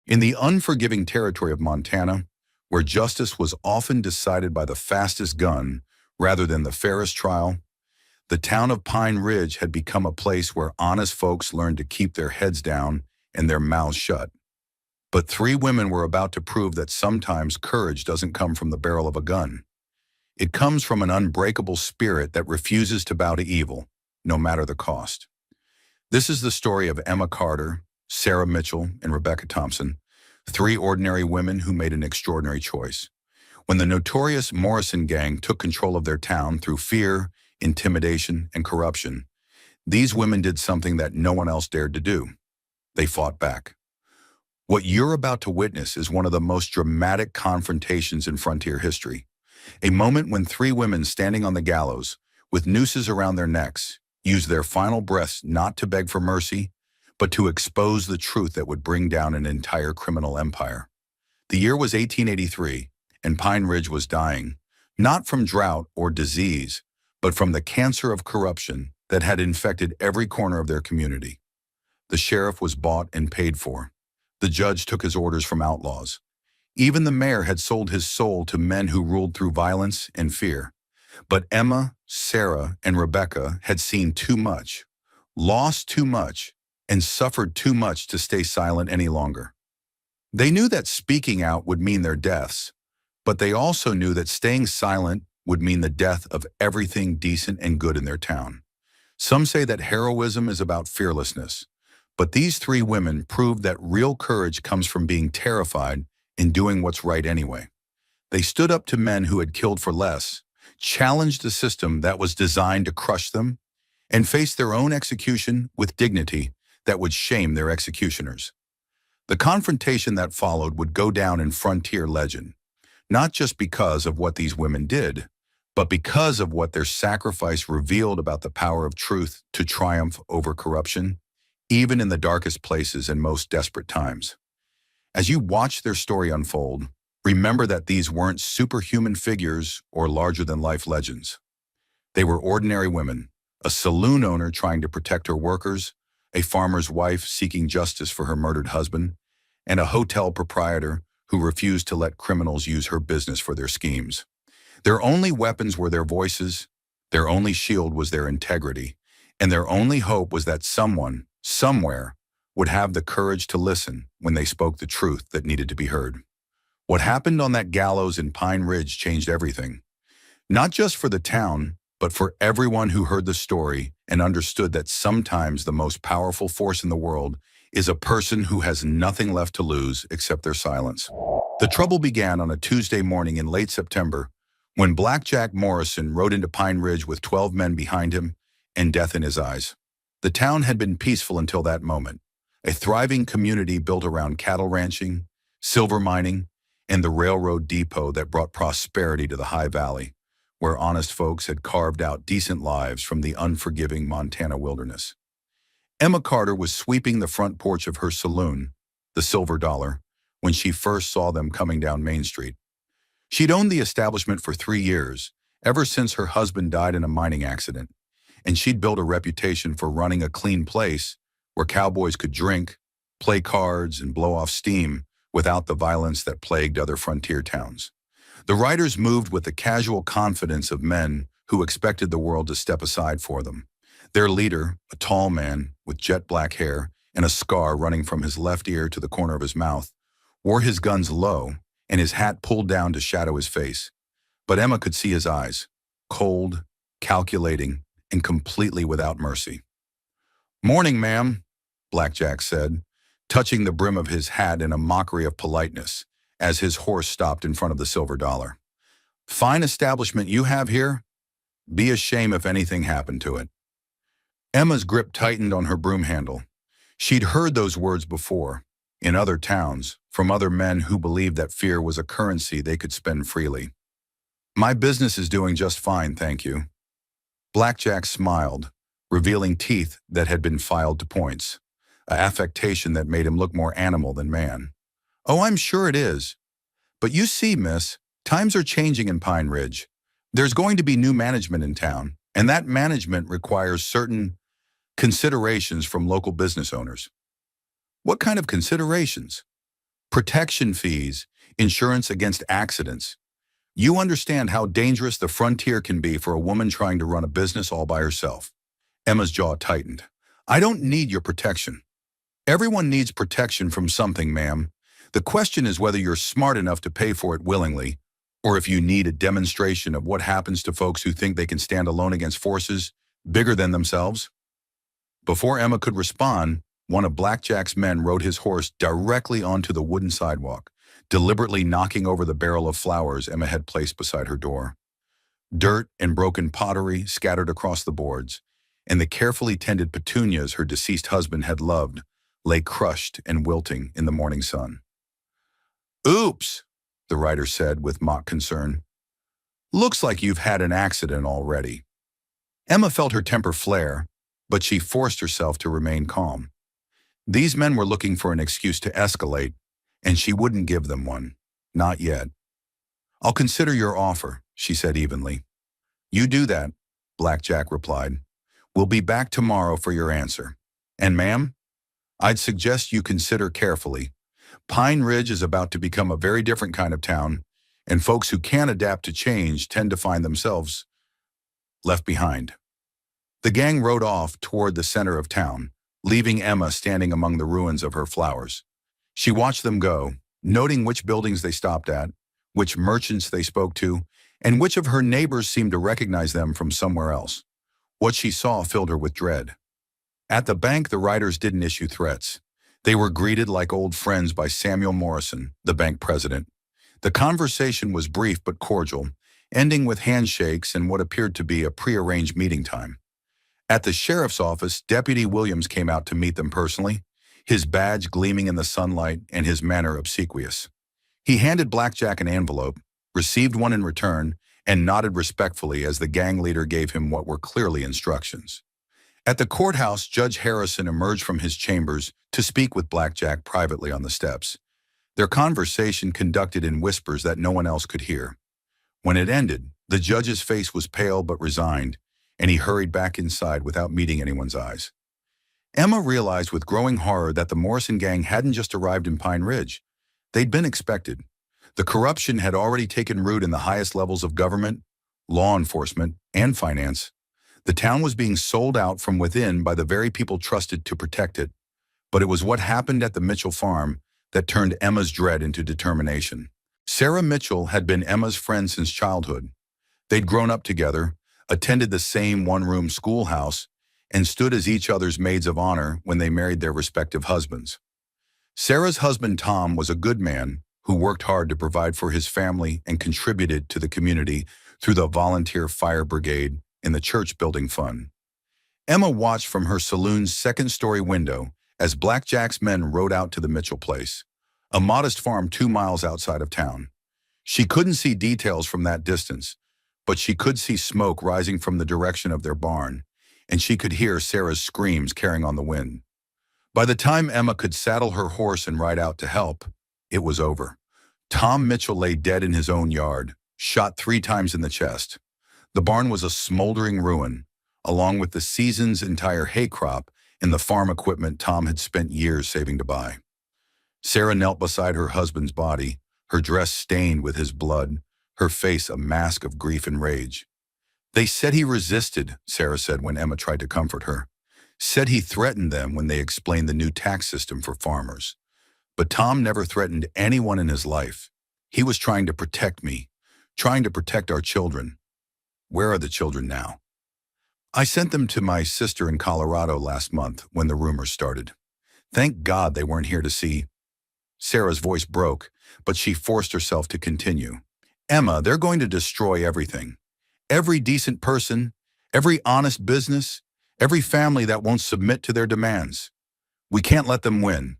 In the unforgiving territory of Montana, where justice was often decided by the fastest gun rather than the fairest trial, the town of Pine Ridge had become a place where honest folks learned to keep their heads down and their mouths shut. But three women were about to prove that sometimes courage doesn't come from the barrel of a gun. It comes from an unbreakable spirit that refuses to bow to evil, no matter the cost. This is the story of Emma Carter, Sarah Mitchell, and Rebecca Thompson, three ordinary women who made an extraordinary choice. When the notorious Morrison gang took control of their town through fear, intimidation, and corruption, these women did something that no one else dared to do. They fought back. What you're about to witness is one of the most dramatic confrontations in frontier history. A moment when three women standing on the gallows, with nooses around their necks, used their final breaths not to beg for mercy, but to expose the truth that would bring down an entire criminal empire. The year was 1883, and Pine Ridge was dying, not from drought or disease, but from the cancer of corruption that had infected every corner of their community. The sheriff was bought and paid for. The judge took his orders from outlaws. Even the mayor had sold his soul to men who ruled through violence and fear. But Emma, Sarah, and Rebecca had seen too much, lost too much, and suffered too much to stay silent any longer. They knew that speaking out would mean their deaths, but they also knew that staying silent would mean the death of everything decent and good in their town. Some say that heroism is about fearlessness, but these three women proved that real courage comes from being terrified and doing what's right anyway. They stood up to men who had killed for less, challenged a system that was designed to crush them, and faced their own execution with dignity that would shame their executioners. The confrontation that followed would go down in frontier legend, not just because of what these women did, but because of what their sacrifice revealed about the power of truth to triumph over corruption, even in the darkest places and most desperate times. As you watch their story unfold, remember that these weren't superhuman figures or larger-than-life legends. They were ordinary women, a saloon owner trying to protect her workers, a farmer's wife seeking justice for her murdered husband, and a hotel proprietor who refused to let criminals use her business for their schemes. Their only weapons were their voices, their only shield was their integrity, and their only hope was that someone, somewhere, would have the courage to listen when they spoke the truth that needed to be heard. What happened on that gallows in Pine Ridge changed everything. Not just for the town, but for everyone who heard the story and understood that sometimes the most powerful force in the world is a person who has nothing left to lose except their silence. The trouble began on a Tuesday morning in late September when Blackjack Morrison rode into Pine Ridge with 12 men behind him and death in his eyes. The town had been peaceful until that moment, a thriving community built around cattle ranching, silver mining, and the railroad depot that brought prosperity to the High Valley, where honest folks had carved out decent lives from the unforgiving Montana wilderness. Emma Carter was sweeping the front porch of her saloon, the Silver Dollar, when she first saw them coming down Main Street. She'd owned the establishment for 3 years, ever since her husband died in a mining accident, and she'd built a reputation for running a clean place where cowboys could drink, play cards, and blow off steam without the violence that plagued other frontier towns. The riders moved with the casual confidence of men who expected the world to step aside for them. Their leader, a tall man with jet black hair and a scar running from his left ear to the corner of his mouth, wore his guns low and his hat pulled down to shadow his face. But Emma could see his eyes, cold, calculating, and completely without mercy. "Morning, ma'am," Blackjack said, touching the brim of his hat in a mockery of politeness as his horse stopped in front of the Silver Dollar. "Fine establishment you have here. Be a shame if anything happened to it." Emma's grip tightened on her broom handle. She'd heard those words before, in other towns, from other men who believed that fear was a currency they could spend freely. "My business is doing just fine, thank you." Blackjack smiled, revealing teeth that had been filed to points, an affectation that made him look more animal than man. "Oh, I'm sure it is. But you see, miss, times are changing in Pine Ridge. There's going to be new management in town, and that management requires certain considerations from local business owners." "What kind of considerations?" Protection fees, insurance against accidents. You understand how dangerous the frontier can be for a woman trying to run a business all by herself. Emma's jaw tightened. I don't need your protection. Everyone needs protection from something, ma'am. The question is whether you're smart enough to pay for it willingly, or if you need a demonstration of what happens to folks who think they can stand alone against forces bigger than themselves. Before Emma could respond, one of Blackjack's men rode his horse directly onto the wooden sidewalk, deliberately knocking over the barrel of flowers Emma had placed beside her door. Dirt and broken pottery scattered across the boards, and the carefully tended petunias her deceased husband had loved lay crushed and wilting in the morning sun. Oops, the rider said with mock concern. Looks like you've had an accident already. Emma felt her temper flare, but she forced herself to remain calm. These men were looking for an excuse to escalate, and she wouldn't give them one. Not yet. I'll consider your offer, she said evenly. You do that, Blackjack replied. We'll be back tomorrow for your answer. And ma'am, I'd suggest you consider carefully. Pine Ridge is about to become a very different kind of town, and folks who can't adapt to change tend to find themselves left behind. The gang rode off toward the center of town, leaving Emma standing among the ruins of her flowers. She watched them go, noting which buildings they stopped at, which merchants they spoke to, and which of her neighbors seemed to recognize them from somewhere else. What she saw filled her with dread. At the bank, the riders didn't issue threats. They were greeted like old friends by Samuel Morrison, the bank president. The conversation was brief but cordial, ending with handshakes and what appeared to be a prearranged meeting time. At the sheriff's office, Deputy Williams came out to meet them personally, his badge gleaming in the sunlight and his manner obsequious. He handed Blackjack an envelope, received one in return, and nodded respectfully as the gang leader gave him what were clearly instructions. At the courthouse, Judge Harrison emerged from his chambers to speak with Blackjack privately on the steps, their conversation conducted in whispers that no one else could hear. When it ended, the judge's face was pale but resigned, and he hurried back inside without meeting anyone's eyes. Emma realized with growing horror that the Morrison gang hadn't just arrived in Pine Ridge. They'd been expected. The corruption had already taken root in the highest levels of government, law enforcement, and finance. The town was being sold out from within by the very people trusted to protect it. But it was what happened at the Mitchell farm that turned Emma's dread into determination. Sarah Mitchell had been Emma's friend since childhood. They'd grown up together, attended the same one-room schoolhouse, and stood as each other's maids of honor when they married their respective husbands. Sarah's husband, Tom, was a good man who worked hard to provide for his family and contributed to the community through the volunteer fire brigade and the church building fund. Emma watched from her saloon's second-story window as Blackjack's men rode out to the Mitchell place, a modest farm 2 miles outside of town. She couldn't see details from that distance, but she could see smoke rising from the direction of their barn, and she could hear Sarah's screams carrying on the wind. By the time Emma could saddle her horse and ride out to help, it was over. Tom Mitchell lay dead in his own yard, shot 3 times in the chest. The barn was a smoldering ruin, along with the season's entire hay crop and the farm equipment Tom had spent years saving to buy. Sarah knelt beside her husband's body, her dress stained with his blood, her face a mask of grief and rage. They said he resisted, Sarah said when Emma tried to comfort her. Said he threatened them when they explained the new tax system for farmers. But Tom never threatened anyone in his life. He was trying to protect me, trying to protect our children. Where are the children now? I sent them to my sister in Colorado last month when the rumors started. Thank God they weren't here to see. Sarah's voice broke, but she forced herself to continue. Emma, they're going to destroy everything. Every decent person, every honest business, every family that won't submit to their demands. We can't let them win.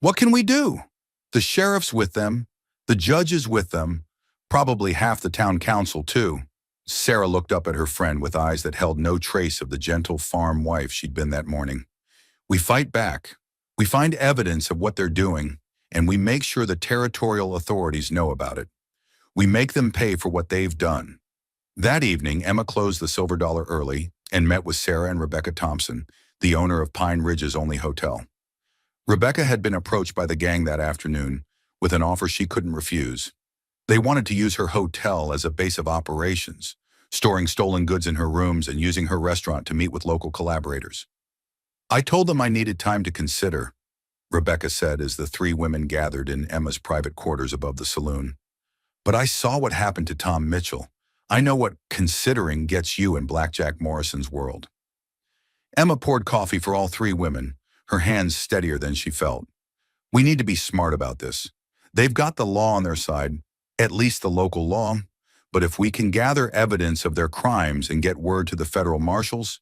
What can we do? The sheriff's with them, the judge is with them, probably half the town council too. Sarah looked up at her friend with eyes that held no trace of the gentle farm wife she'd been that morning. We fight back. We find evidence of what they're doing, and we make sure the territorial authorities know about it. We make them pay for what they've done. That evening, Emma closed the Silver Dollar early and met with Sarah and Rebecca Thompson, the owner of Pine Ridge's only hotel. Rebecca had been approached by the gang that afternoon with an offer she couldn't refuse. They wanted to use her hotel as a base of operations, storing stolen goods in her rooms and using her restaurant to meet with local collaborators. I told them I needed time to consider, Rebecca said as the three women gathered in Emma's private quarters above the saloon. But I saw what happened to Tom Mitchell. I know what considering gets you in Blackjack Morrison's world. Emma poured coffee for all three women, her hands steadier than she felt. We need to be smart about this. They've got the law on their side, at least the local law, but if we can gather evidence of their crimes and get word to the federal marshals—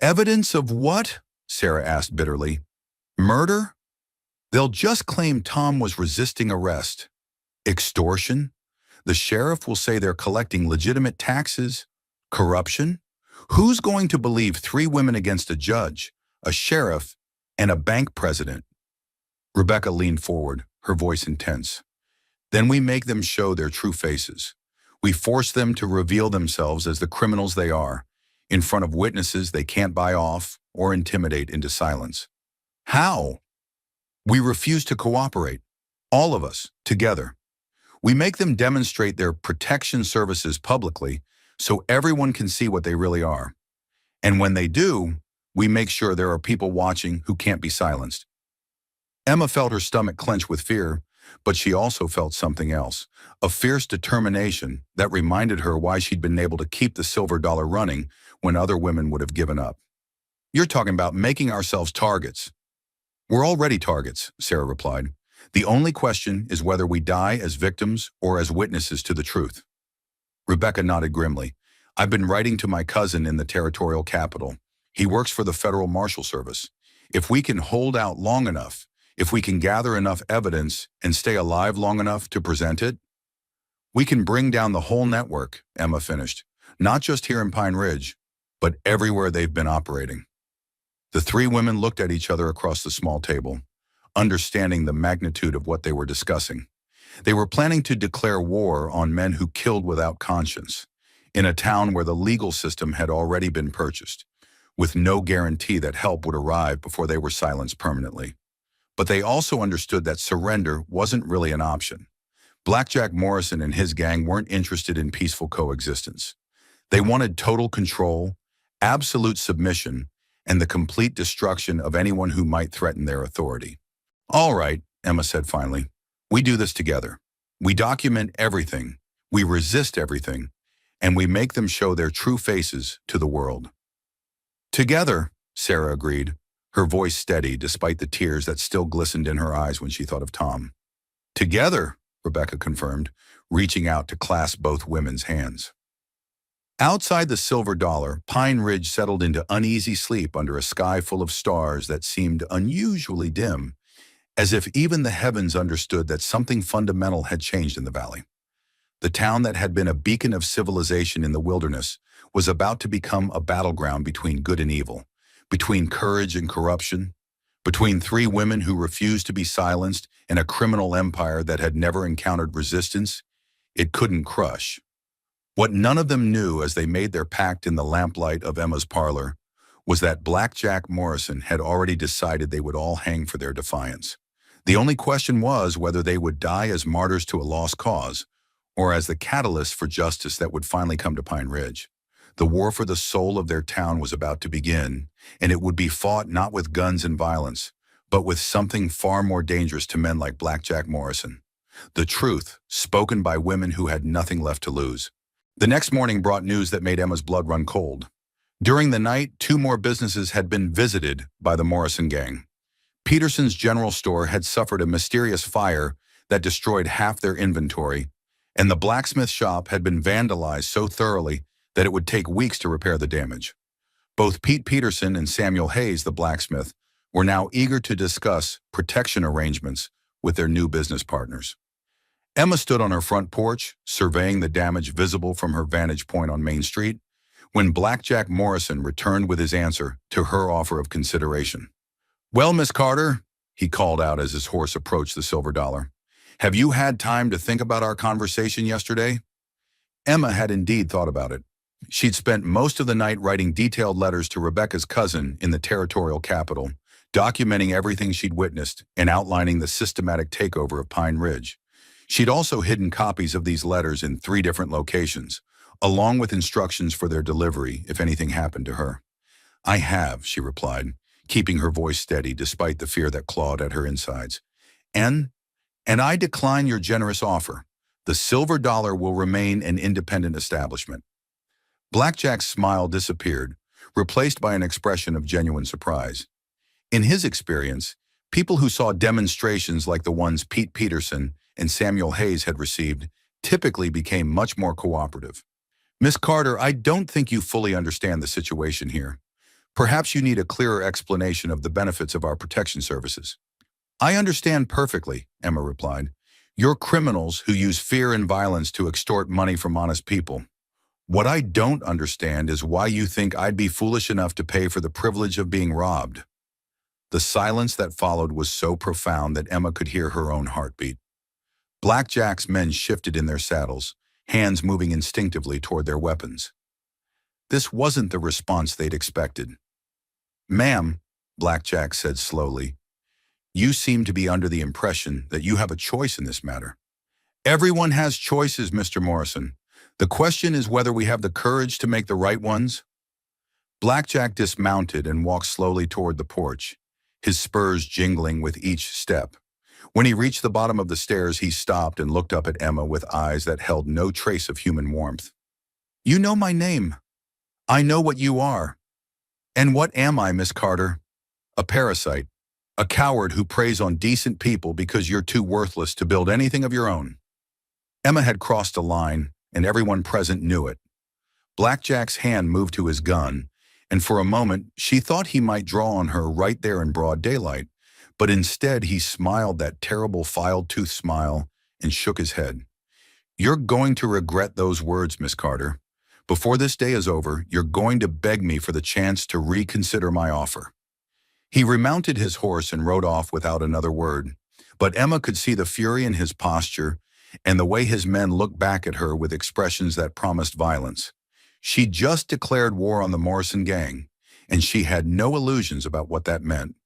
Evidence of what? Sarah asked bitterly. Murder? They'll just claim Tom was resisting arrest. Extortion? The sheriff will say they're collecting legitimate taxes. Corruption? Who's going to believe three women against a judge, a sheriff, and a bank president? Rebecca leaned forward, her voice intense. Then we make them show their true faces. We force them to reveal themselves as the criminals they are, in front of witnesses they can't buy off or intimidate into silence. How? We refuse to cooperate, all of us, together. We make them demonstrate their protection services publicly so everyone can see what they really are. And when they do, we make sure there are people watching who can't be silenced. Emma felt her stomach clench with fear, but she also felt something else, a fierce determination that reminded her why she'd been able to keep the silver dollar running when other women would have given up. You're talking about making ourselves targets. We're already targets, Sarah replied. The only question is whether we die as victims or as witnesses to the truth. Rebecca nodded grimly. I've been writing to my cousin in the territorial capital. He works for the Federal Marshal Service. If we can hold out long enough, if we can gather enough evidence and stay alive long enough to present it, we can bring down the whole network, Emma finished. Not just here in Pine Ridge, but everywhere they've been operating. The three women looked at each other across the small table, understanding the magnitude of what they were discussing. They were planning to declare war on men who killed without conscience, in a town where the legal system had already been purchased, with no guarantee that help would arrive before they were silenced permanently. But they also understood that surrender wasn't really an option. Blackjack Morrison and his gang weren't interested in peaceful coexistence. They wanted total control, absolute submission, and the complete destruction of anyone who might threaten their authority. All right, Emma said finally. We do this together. We document everything, we resist everything, and we make them show their true faces to the world. Together, Sarah agreed, her voice steady despite the tears that still glistened in her eyes when she thought of Tom. Together, Rebecca confirmed, reaching out to clasp both women's hands. Outside the silver dollar, Pine Ridge settled into uneasy sleep under a sky full of stars that seemed unusually dim, as if even the heavens understood that something fundamental had changed in the valley. The town that had been a beacon of civilization in the wilderness was about to become a battleground between good and evil, between courage and corruption, between three women who refused to be silenced and a criminal empire that had never encountered resistance it couldn't crush. What none of them knew as they made their pact in the lamplight of Emma's parlor was that Blackjack Morrison had already decided they would all hang for their defiance. The only question was whether they would die as martyrs to a lost cause or as the catalyst for justice that would finally come to Pine Ridge. The war for the soul of their town was about to begin, and it would be fought not with guns and violence, but with something far more dangerous to men like Blackjack Morrison. The truth, spoken by women who had nothing left to lose. The next morning brought news that made Emma's blood run cold. During the night, 2 more businesses had been visited by the Morrison gang. Peterson's general store had suffered a mysterious fire that destroyed half their inventory, and the blacksmith shop had been vandalized so thoroughly that it would take weeks to repair the damage. Both Pete Peterson and Samuel Hayes, the blacksmith, were now eager to discuss protection arrangements with their new business partners. Emma stood on her front porch, surveying the damage visible from her vantage point on Main Street, when Blackjack Morrison returned with his answer to her offer of consideration. Well, Miss Carter, he called out as his horse approached the silver dollar, have you had time to think about our conversation yesterday? Emma had indeed thought about it. She'd spent most of the night writing detailed letters to Rebecca's cousin in the territorial capital, documenting everything she'd witnessed and outlining the systematic takeover of Pine Ridge. She'd also hidden copies of these letters in 3 different locations, along with instructions for their delivery if anything happened to her. "I have," she replied, keeping her voice steady despite the fear that clawed at her insides. And, and I decline your generous offer. The Silver Dollar will remain an independent establishment." Blackjack's smile disappeared, replaced by an expression of genuine surprise. In his experience, people who saw demonstrations like the ones Pete Peterson and Samuel Hayes had received typically became much more cooperative. "Miss Carter, I don't think you fully understand the situation here. Perhaps you need a clearer explanation of the benefits of our protection services." "I understand perfectly," Emma replied. "You're criminals who use fear and violence to extort money from honest people. What I don't understand is why you think I'd be foolish enough to pay for the privilege of being robbed." The silence that followed was so profound that Emma could hear her own heartbeat. Blackjack's men shifted in their saddles, hands moving instinctively toward their weapons. This wasn't the response they'd expected. "Ma'am," Blackjack said slowly, "you seem to be under the impression that you have a choice in this matter." "Everyone has choices, Mr. Morrison. The question is whether we have the courage to make the right ones." Blackjack dismounted and walked slowly toward the porch, his spurs jingling with each step. When he reached the bottom of the stairs, he stopped and looked up at Emma with eyes that held no trace of human warmth. "You know my name. I know what you are. And what am I, Miss Carter? A parasite. A coward who preys on decent people because you're too worthless to build anything of your own." Emma had crossed a line, and everyone present knew it. Blackjack's hand moved to his gun, and for a moment she thought he might draw on her right there in broad daylight, but instead he smiled that terrible filed-tooth smile and shook his head. "You're going to regret those words, Miss Carter. Before this day is over, you're going to beg me for the chance to reconsider my offer." He remounted his horse and rode off without another word, but Emma could see the fury in his posture and the way his men looked back at her with expressions that promised violence. She'd just declared war on the Morrison gang, and she had no illusions about what that meant.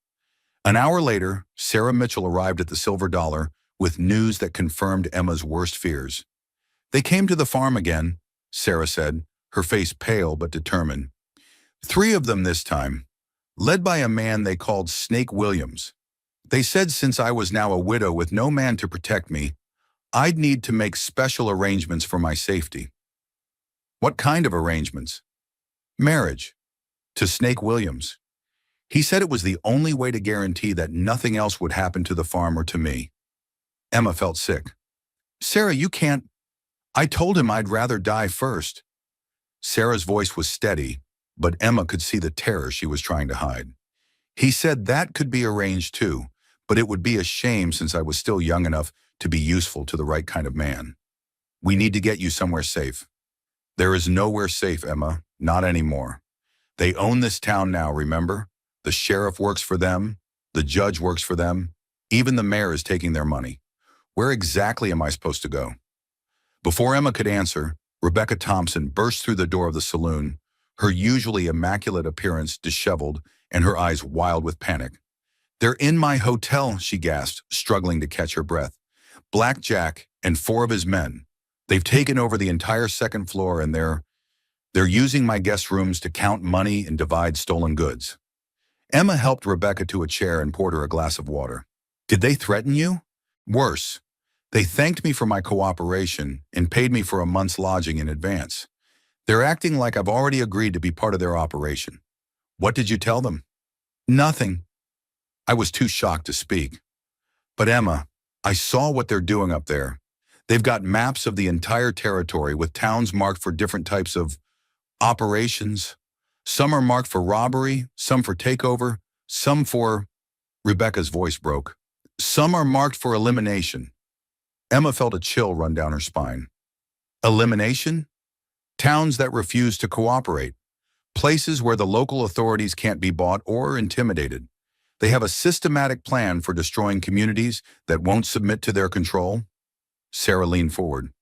An hour later, Sarah Mitchell arrived at the Silver Dollar with news that confirmed Emma's worst fears. "They came to the farm again," Sarah said, her face pale but determined. "3 of them this time, led by a man they called Snake Williams. They said since I was now a widow with no man to protect me, I'd need to make special arrangements for my safety." "What kind of arrangements?" "Marriage. To Snake Williams. He said it was the only way to guarantee that nothing else would happen to the farm or to me." Emma felt sick. "Sarah, you can't—" "I told him I'd rather die first." Sarah's voice was steady, but Emma could see the terror she was trying to hide. "He said that could be arranged too, but it would be a shame since I was still young enough to be useful to the right kind of man. We need to get you somewhere safe." "There is nowhere safe, Emma, not anymore. They own this town now, remember? The sheriff works for them, the judge works for them, even the mayor is taking their money. Where exactly am I supposed to go?" Before Emma could answer, Rebecca Thompson burst through the door of the saloon, her usually immaculate appearance disheveled and her eyes wild with panic. "They're in my hotel," she gasped, struggling to catch her breath. "Blackjack and 4 of his men. They've taken over the entire 2nd floor and they're using my guest rooms to count money and divide stolen goods." Emma helped Rebecca to a chair and poured her a glass of water. "Did they threaten you?" "Worse. They thanked me for my cooperation and paid me for a month's lodging in advance. They're acting like I've already agreed to be part of their operation." "What did you tell them?" "Nothing." I was too shocked to speak. "But Emma, I saw what they're doing up there. They've got maps of the entire territory with towns marked for different types of operations. Some are marked for robbery, some for takeover, some for—" Rebecca's voice broke. "Some are marked for elimination." Emma felt a chill run down her spine. "Elimination? Towns that refuse to cooperate. Places where the local authorities can't be bought or intimidated. They have a systematic plan for destroying communities that won't submit to their control." Sarah leaned forward.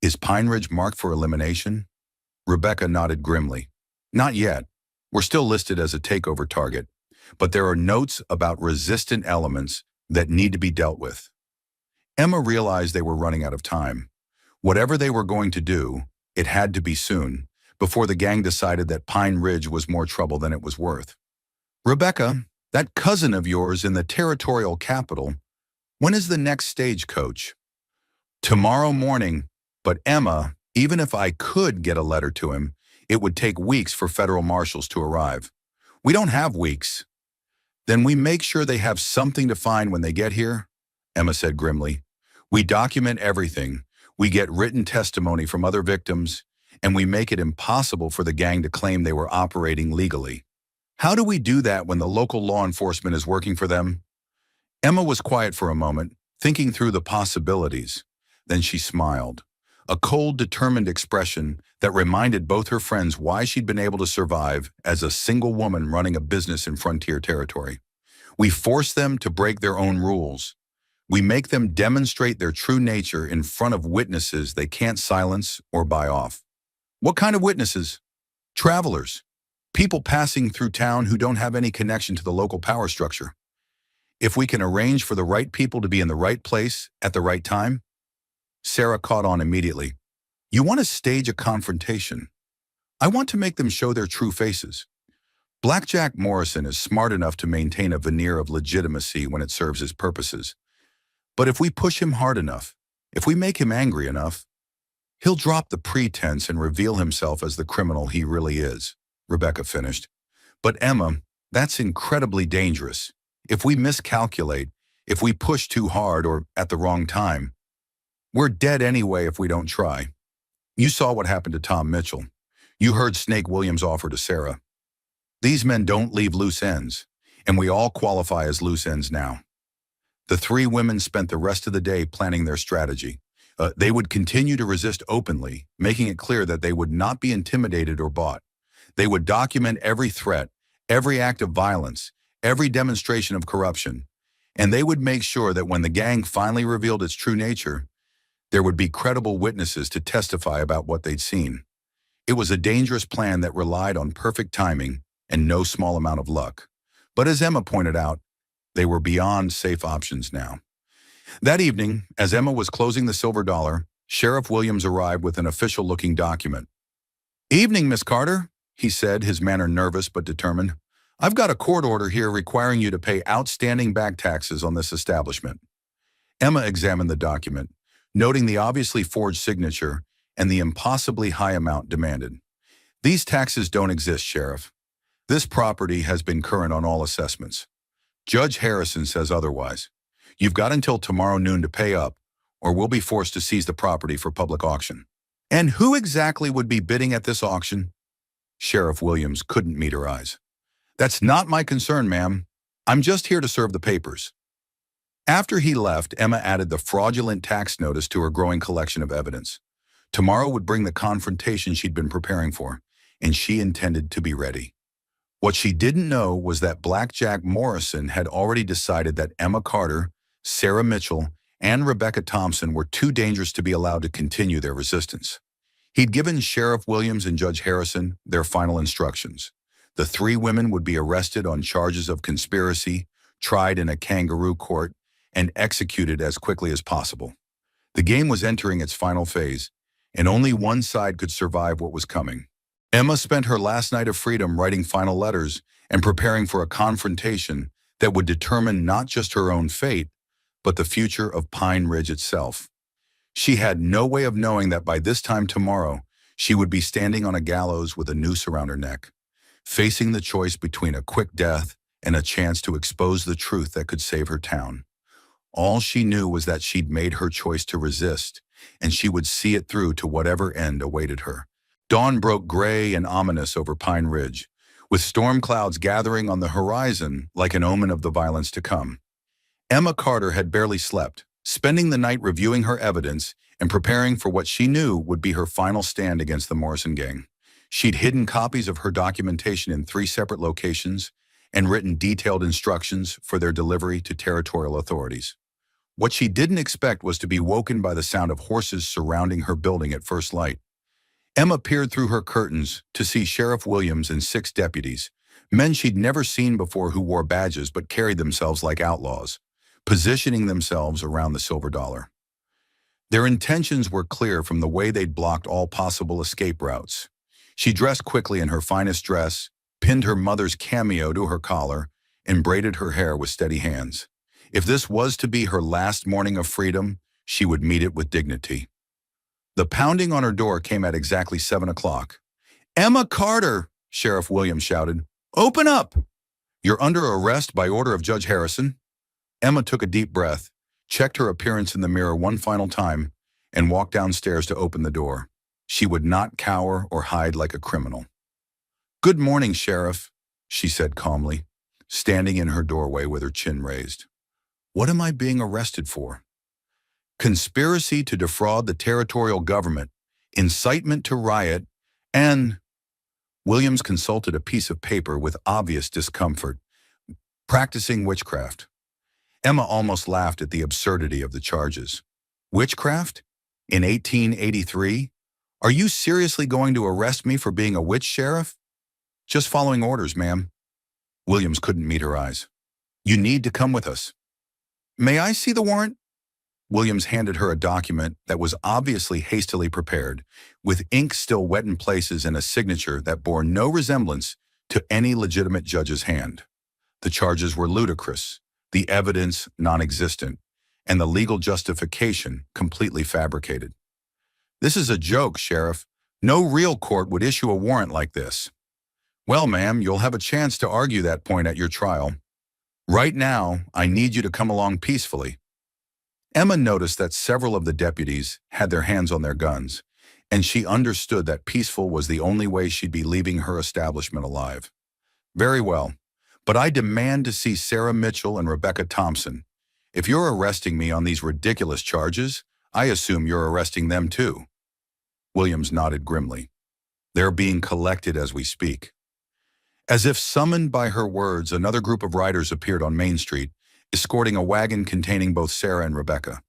"Is Pine Ridge marked for elimination?" Rebecca nodded grimly. "Not yet. We're still listed as a takeover target. but there are notes about resistant elements that need to be dealt with. Emma realized they were running out of time. Whatever they were going to do, it had to be soon, before the gang decided that Pine Ridge was more trouble than it was worth. "Rebecca, that cousin of yours in the territorial capital, when is the next stagecoach?" "Tomorrow morning, but Emma, even if I could get a letter to him, it would take weeks for federal marshals to arrive." "We don't have weeks." "Then we make sure they have something to find when they get here," Emma said grimly. "We document everything. We get written testimony from other victims, and we make it impossible for the gang to claim they were operating legally." "How do we do that when the local law enforcement is working for them?" Emma was quiet for a moment, thinking through the possibilities. Then she smiled, a cold, determined expression that reminded both her friends why she'd been able to survive as a single woman running a business in frontier territory. "We force them to break their own rules. We make them demonstrate their true nature in front of witnesses they can't silence or buy off." "What kind of witnesses?" "Travelers. People passing through town who don't have any connection to the local power structure. If we can arrange for the right people to be in the right place at the right time." Sarah caught on immediately. "You want to stage a confrontation. I want to make them show their true faces." "Blackjack Morrison is smart enough to maintain a veneer of legitimacy when it serves his purposes. But if we push him hard enough, if we make him angry enough, he'll drop the pretense and reveal himself as the criminal he really is," Rebecca finished. "But Emma, that's incredibly dangerous. If we miscalculate, if we push too hard or at the wrong time, we're dead anyway if we don't try. You saw what happened to Tom Mitchell. You heard Snake Williams' offer to Sarah. These men don't leave loose ends, and we all qualify as loose ends now." The three women spent the rest of the day planning their strategy. They would continue to resist openly, making it clear that they would not be intimidated or bought. They would document every threat, every act of violence, every demonstration of corruption, and they would make sure that when the gang finally revealed its true nature, there would be credible witnesses to testify about what they'd seen. It was a dangerous plan that relied on perfect timing and no small amount of luck. But as Emma pointed out, they were beyond safe options now. That evening, as Emma was closing the silver dollar, Sheriff Williams arrived with an official-looking document. "Evening, Miss Carter," he said, his manner nervous but determined. "I've got a court order here requiring you to pay outstanding back taxes on this establishment." Emma examined the document, noting the obviously forged signature and the impossibly high amount demanded. "These taxes don't exist, Sheriff. This property has been current on all assessments. Judge Harrison says otherwise. You've got until tomorrow noon to pay up, or we'll be forced to seize the property for public auction." "And who exactly would be bidding at this auction?" Sheriff Williams couldn't meet her eyes. "That's not my concern, ma'am. I'm just here to serve the papers." After he left, Emma added the fraudulent tax notice to her growing collection of evidence. Tomorrow would bring the confrontation she'd been preparing for, and she intended to be ready. What she didn't know was that Blackjack Morrison had already decided that Emma Carter, Sarah Mitchell, and Rebecca Thompson were too dangerous to be allowed to continue their resistance. He'd given Sheriff Williams and Judge Harrison their final instructions. The three women would be arrested on charges of conspiracy, tried in a kangaroo court, and executed as quickly as possible. The game was entering its final phase, and only one side could survive what was coming. Emma spent her last night of freedom writing final letters and preparing for a confrontation that would determine not just her own fate, but the future of Pine Ridge itself. She had no way of knowing that by this time tomorrow, she would be standing on a gallows with a noose around her neck, facing the choice between a quick death and a chance to expose the truth that could save her town. All she knew was that she'd made her choice to resist, and she would see it through to whatever end awaited her. Dawn broke gray and ominous over Pine Ridge, with storm clouds gathering on the horizon like an omen of the violence to come. Emma Carter had barely slept, spending the night reviewing her evidence and preparing for what she knew would be her final stand against the Morrison gang. She'd hidden copies of her documentation in 3 separate locations and written detailed instructions for their delivery to territorial authorities. What she didn't expect was to be woken by the sound of horses surrounding her building at first light. Emma peered through her curtains to see Sheriff Williams and 6 deputies, Men she'd never seen before who wore badges but carried themselves like outlaws, positioning themselves around the silver dollar. Their intentions were clear from the way they'd blocked all possible escape routes. She dressed quickly in her finest dress, pinned her mother's cameo to her collar, and braided her hair with steady hands. If this was to be her last morning of freedom, she would meet it with dignity. The pounding on her door came at exactly 7 o'clock. "Emma Carter!" Sheriff Williams shouted. "Open up! You're under arrest by order of Judge Harrison." Emma took a deep breath, checked her appearance in the mirror one final time, and walked downstairs to open the door. She would not cower or hide like a criminal. "Good morning, Sheriff," she said calmly, standing in her doorway with her chin raised. "What am I being arrested for?" "Conspiracy to defraud the territorial government, incitement to riot, and—" Williams consulted a piece of paper with obvious discomfort. "Practicing witchcraft." Emma almost laughed at the absurdity of the charges. "Witchcraft? In 1883? Are you seriously going to arrest me for being a witch, Sheriff?" "Just following orders, ma'am." Williams couldn't meet her eyes. "You need to come with us." "May I see the warrant?" Williams handed her a document that was obviously hastily prepared, with ink still wet in places and a signature that bore no resemblance to any legitimate judge's hand. The charges were ludicrous, the evidence non-existent, and the legal justification completely fabricated. "This is a joke, Sheriff. No real court would issue a warrant like this." "Well, ma'am, you'll have a chance to argue that point at your trial. Right now, I need you to come along peacefully." Emma noticed that several of the deputies had their hands on their guns, and she understood that peaceful was the only way she'd be leaving her establishment alive. "Very well, but I demand to see Sarah Mitchell and Rebecca Thompson. If you're arresting me on these ridiculous charges, I assume you're arresting them too." Williams nodded grimly. "They're being collected as we speak." As if summoned by her words, another group of riders appeared on Main Street, escorting a wagon containing both Sarah and Rebecca.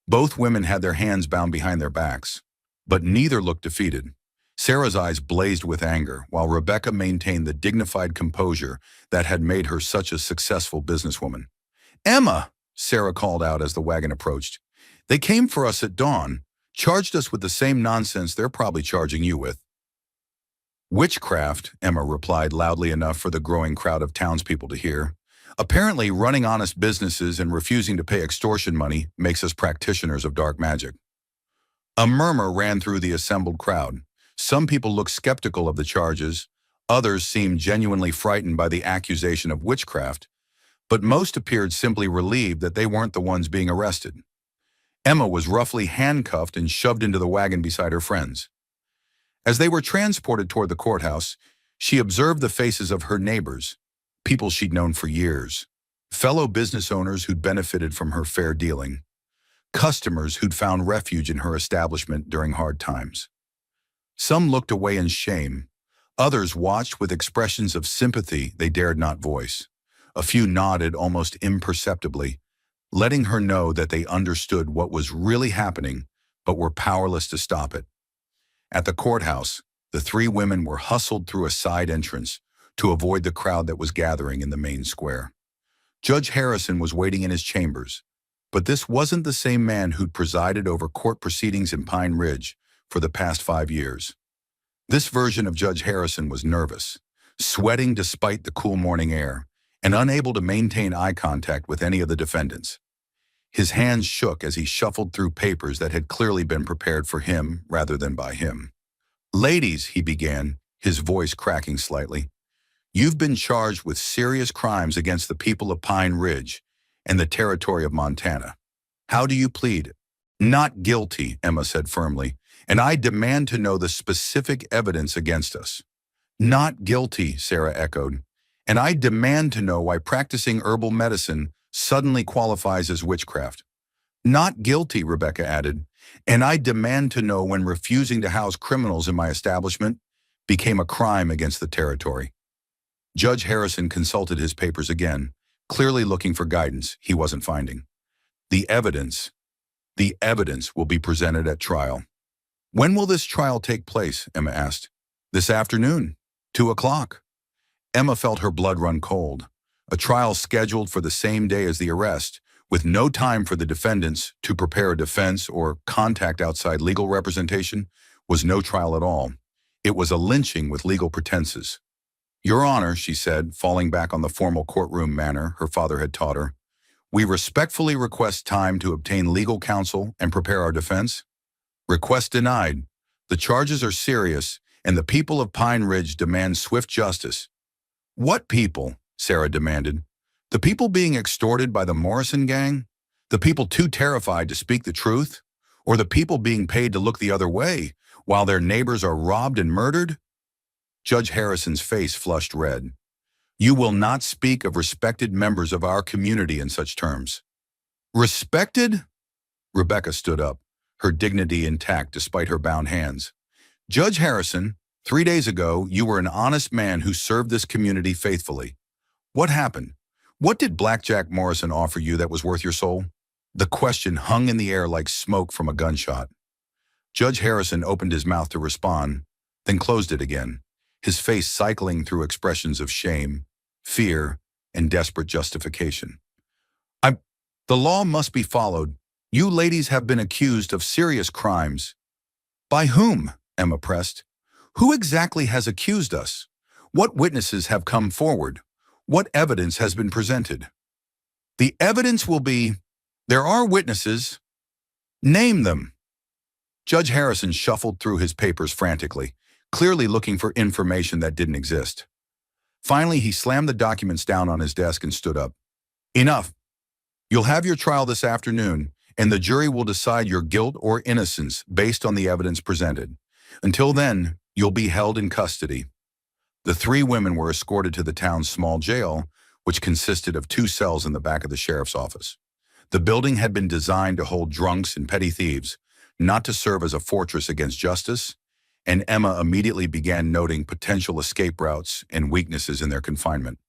Both women had their hands bound behind their backs, but neither looked defeated. Sarah's eyes blazed with anger, while Rebecca maintained the dignified composure that had made her such a successful businesswoman. "Emma!" Sarah called out as the wagon approached. "They came for us at dawn, charged us with the same nonsense they're probably charging you with." "Witchcraft," Emma replied loudly enough for the growing crowd of townspeople to hear. "Apparently, running honest businesses and refusing to pay extortion money makes us practitioners of dark magic." A murmur ran through the assembled crowd. Some people looked skeptical of the charges, others seemed genuinely frightened by the accusation of witchcraft, but most appeared simply relieved that they weren't the ones being arrested. Emma was roughly handcuffed and shoved into the wagon beside her friends. As they were transported toward the courthouse, she observed the faces of her neighbors, people she'd known for years, fellow business owners who'd benefited from her fair dealing, customers who'd found refuge in her establishment during hard times. Some looked away in shame. Others watched with expressions of sympathy they dared not voice. A few nodded almost imperceptibly, letting her know that they understood what was really happening but were powerless to stop it. At the courthouse, the three women were hustled through a side entrance to avoid the crowd that was gathering in the main square. Judge Harrison was waiting in his chambers, but this wasn't the same man who'd presided over court proceedings in Pine Ridge for the past 5 years. This version of Judge Harrison was nervous, sweating despite the cool morning air, and unable to maintain eye contact with any of the defendants. His hands shook as he shuffled through papers that had clearly been prepared for him rather than by him. "Ladies," he began, his voice cracking slightly, "you've been charged with serious crimes against the people of Pine Ridge and the territory of Montana. How do you plead?" "Not guilty," Emma said firmly, "and I demand to know the specific evidence against us." "Not guilty," Sarah echoed, "and I demand to know why practicing herbal medicine suddenly qualifies as witchcraft." "Not guilty," Rebecca added, "and I demand to know when refusing to house criminals in my establishment became a crime against the territory." Judge Harrison consulted his papers again, clearly looking for guidance he wasn't finding. The evidence will be presented at trial." "When will this trial take place?" Emma asked. "This afternoon, 2 o'clock." Emma felt her blood run cold. A trial scheduled for the same day as the arrest, with no time for the defendants to prepare a defense or contact outside legal representation, was no trial at all. It was a lynching with legal pretenses. "Your Honor," she said, falling back on the formal courtroom manner her father had taught her, "we respectfully request time to obtain legal counsel and prepare our defense." Request denied. The charges are serious, and the people of Pine Ridge demand swift justice. "What people?" Sarah demanded. "The people being extorted by the Morrison gang? The people too terrified to speak the truth? Or the people being paid to look the other way while their neighbors are robbed and murdered?" Judge Harrison's face flushed red. "You will not speak of respected members of our community in such terms." "Respected?" Rebecca stood up, her dignity intact despite her bound hands. "Judge Harrison, 3 days ago, you were an honest man who served this community faithfully. What happened? What did Blackjack Morrison offer you that was worth your soul?" The question hung in the air like smoke from a gunshot. Judge Harrison opened his mouth to respond, then closed it again, his face cycling through expressions of shame, fear, and desperate justification. The law must be followed. You ladies have been accused of serious crimes." "By whom?" Emma pressed. "Who exactly has accused us? What witnesses have come forward? What evidence has been presented?" "The evidence will be, there are witnesses. Name them." Judge Harrison shuffled through his papers frantically, clearly looking for information that didn't exist. Finally, he slammed the documents down on his desk and stood up. "Enough. You'll have your trial this afternoon, and the jury will decide your guilt or innocence based on the evidence presented. Until then, you'll be held in custody." The 3 women were escorted to the town's small jail, which consisted of 2 cells in the back of the sheriff's office. The building had been designed to hold drunks and petty thieves, not to serve as a fortress against justice, and Emma immediately began noting potential escape routes and weaknesses in their confinement.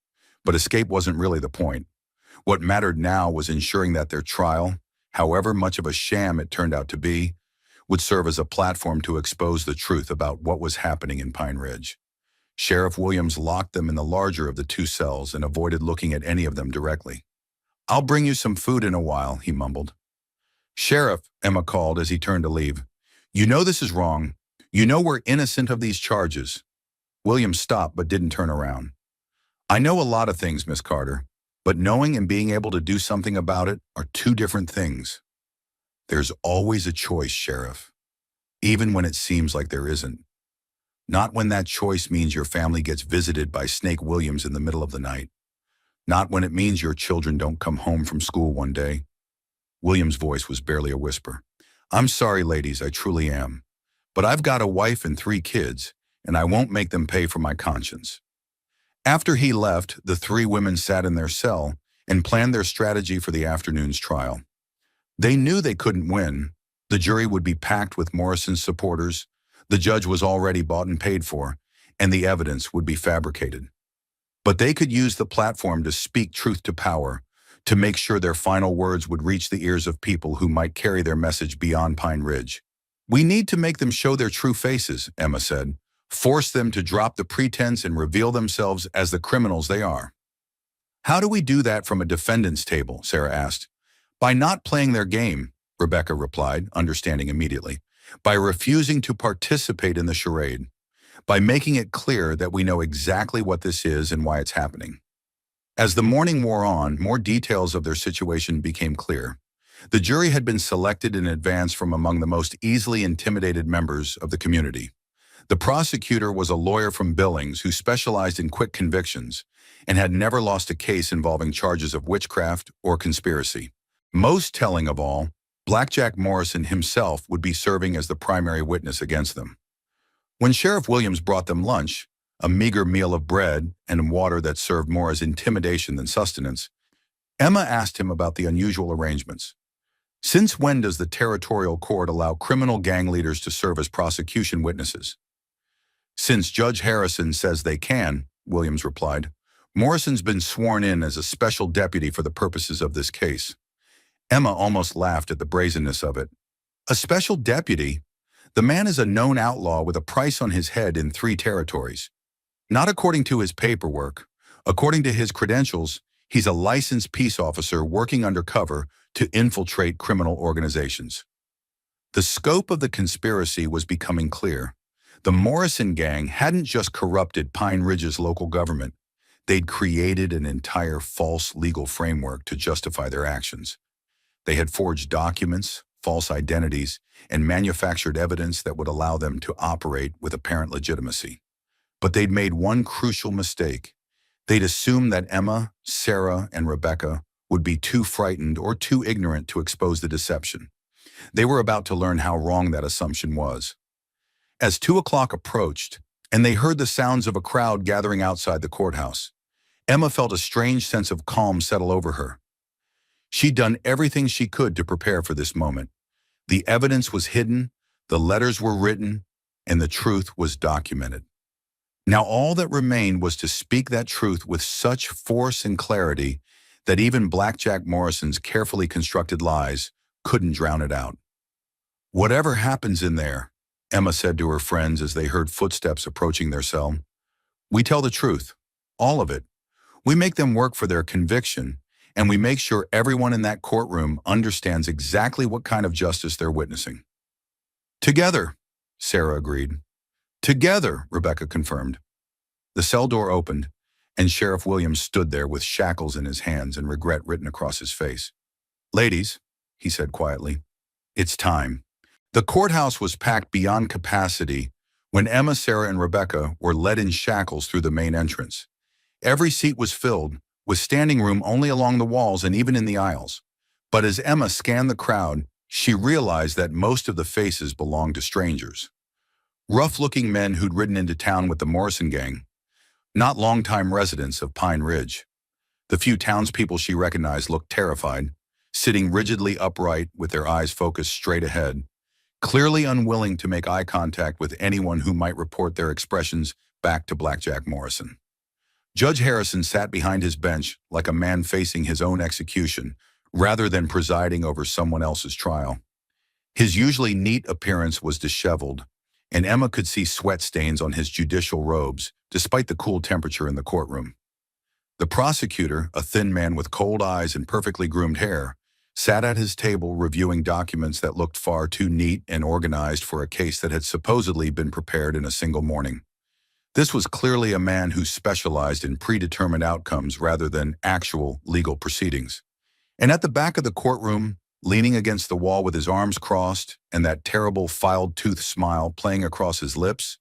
But escape wasn't really the point. What mattered now was ensuring that their trial, however much of a sham it turned out to be, would serve as a platform to expose the truth about what was happening in Pine Ridge. Sheriff Williams locked them in the larger of the 2 cells and avoided looking at any of them directly. "I'll bring you some food in a while," he mumbled. "Sheriff," Emma called as he turned to leave, "you know this is wrong. You know we're innocent of these charges." Williams stopped but didn't turn around. "I know a lot of things, Miss Carter, but knowing and being able to do something about it are 2 different things." "There's always a choice, Sheriff, even when it seems like there isn't. Not when that choice means your family gets visited by Snake Williams in the middle of the night. Not when it means your children don't come home from school one day." Williams' voice was barely a whisper. "I'm sorry, ladies, I truly am. But I've got a wife and 3 kids, and I won't make them pay for my conscience." After he left, the 3 women sat in their cell and planned their strategy for the afternoon's trial. They knew they couldn't win. The jury would be packed with Morrison's supporters, the judge was already bought and paid for, and the evidence would be fabricated. But they could use the platform to speak truth to power, to make sure their final words would reach the ears of people who might carry their message beyond Pine Ridge. "We need to make them show their true faces," Emma said. "Force them to drop the pretense and reveal themselves as the criminals they are." "How do we do that from a defendant's table?" Sarah asked. "By not playing their game," Rebecca replied, understanding immediately. "By refusing to participate in the charade. By making it clear that we know exactly what this is and why it's happening." As the morning wore on, more details of their situation became clear. The jury had been selected in advance from among the most easily intimidated members of the community. The prosecutor was a lawyer from Billings who specialized in quick convictions and had never lost a case involving charges of witchcraft or conspiracy. Most telling of all, Blackjack Morrison himself would be serving as the primary witness against them. When Sheriff Williams brought them lunch, a meager meal of bread and water that served more as intimidation than sustenance, Emma asked him about the unusual arrangements. "Since when does the territorial court allow criminal gang leaders to serve as prosecution witnesses?" "Since Judge Harrison says they can," Williams replied. "Morrison's been sworn in as a special deputy for the purposes of this case." Emma almost laughed at the brazenness of it. "A special deputy? The man is a known outlaw with a price on his head in 3 territories." Not according to his paperwork. According to his credentials, he's a licensed peace officer working undercover to infiltrate criminal organizations. The scope of the conspiracy was becoming clear. The Morrison gang hadn't just corrupted Pine Ridge's local government. They'd created an entire false legal framework to justify their actions. They had forged documents, false identities, and manufactured evidence that would allow them to operate with apparent legitimacy. But they'd made one crucial mistake. They'd assumed that Emma, Sarah, and Rebecca would be too frightened or too ignorant to expose the deception. They were about to learn how wrong that assumption was. As 2 o'clock approached, and they heard the sounds of a crowd gathering outside the courthouse, Emma felt a strange sense of calm settle over her. She'd done everything she could to prepare for this moment. The evidence was hidden, the letters were written, and the truth was documented. Now all that remained was to speak that truth with such force and clarity that even Blackjack Morrison's carefully constructed lies couldn't drown it out. "Whatever happens in there," Emma said to her friends as they heard footsteps approaching their cell, "we tell the truth, all of it. We make them work for their conviction, and we make sure everyone in that courtroom understands exactly what kind of justice they're witnessing." "Together," Sarah agreed. "Together," Rebecca confirmed. The cell door opened, and Sheriff Williams stood there with shackles in his hands and regret written across his face. "Ladies," he said quietly, "it's time." The courthouse was packed beyond capacity when Emma, Sarah, and Rebecca were led in shackles through the main entrance. Every seat was filled, with standing room only along the walls and even in the aisles. But as Emma scanned the crowd, she realized that most of the faces belonged to strangers. Rough-looking men who'd ridden into town with the Morrison gang, not longtime residents of Pine Ridge. The few townspeople she recognized looked terrified, sitting rigidly upright with their eyes focused straight ahead, clearly unwilling to make eye contact with anyone who might report their expressions back to Blackjack Morrison. Judge Harrison sat behind his bench like a man facing his own execution, rather than presiding over someone else's trial. His usually neat appearance was disheveled, and Emma could see sweat stains on his judicial robes, despite the cool temperature in the courtroom. The prosecutor, a thin man with cold eyes and perfectly groomed hair, sat at his table reviewing documents that looked far too neat and organized for a case that had supposedly been prepared in a single morning. This was clearly a man who specialized in predetermined outcomes rather than actual legal proceedings. And at the back of the courtroom, leaning against the wall with his arms crossed and that terrible filed-tooth smile playing across his lips,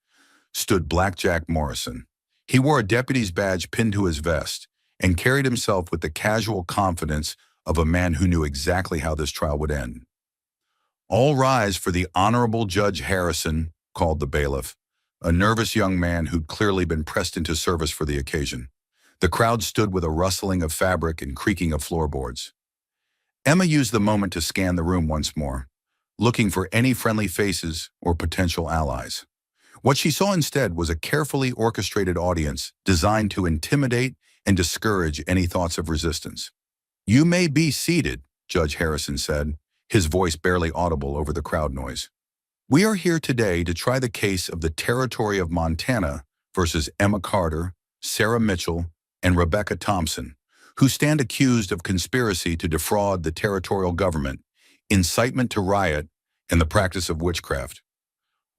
stood Blackjack Morrison. He wore a deputy's badge pinned to his vest and carried himself with the casual confidence of a man who knew exactly how this trial would end. "All rise for the Honorable Judge Harrison," called the bailiff, a nervous young man who'd clearly been pressed into service for the occasion. The crowd stood with a rustling of fabric and creaking of floorboards. Emma used the moment to scan the room once more, looking for any friendly faces or potential allies. What she saw instead was a carefully orchestrated audience designed to intimidate and discourage any thoughts of resistance. "You may be seated," Judge Harrison said, his voice barely audible over the crowd noise. "We are here today to try the case of the Territory of Montana versus Emma Carter, Sarah Mitchell, and Rebecca Thompson, who stand accused of conspiracy to defraud the territorial government, incitement to riot, and the practice of witchcraft."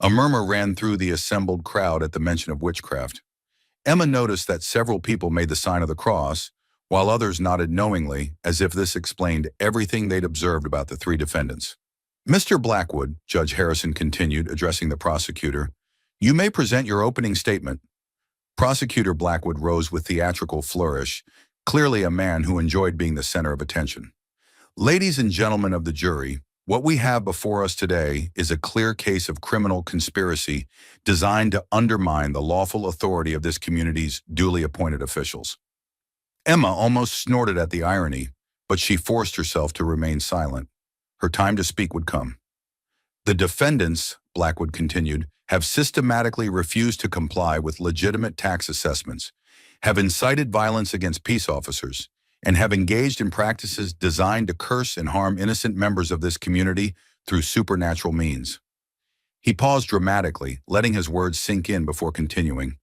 A murmur ran through the assembled crowd at the mention of witchcraft. Emma noticed that several people made the sign of the cross, while others nodded knowingly, as if this explained everything they'd observed about the three defendants. "Mr. Blackwood," Judge Harrison continued, addressing the prosecutor, "you may present your opening statement." Prosecutor Blackwood rose with theatrical flourish, clearly a man who enjoyed being the center of attention. "Ladies and gentlemen of the jury, what we have before us today is a clear case of criminal conspiracy designed to undermine the lawful authority of this community's duly appointed officials." Emma almost snorted at the irony, but she forced herself to remain silent. Her time to speak would come. "The defendants," Blackwood continued, "have systematically refused to comply with legitimate tax assessments, have incited violence against peace officers, and have engaged in practices designed to curse and harm innocent members of this community through supernatural means." He paused dramatically, letting his words sink in before continuing.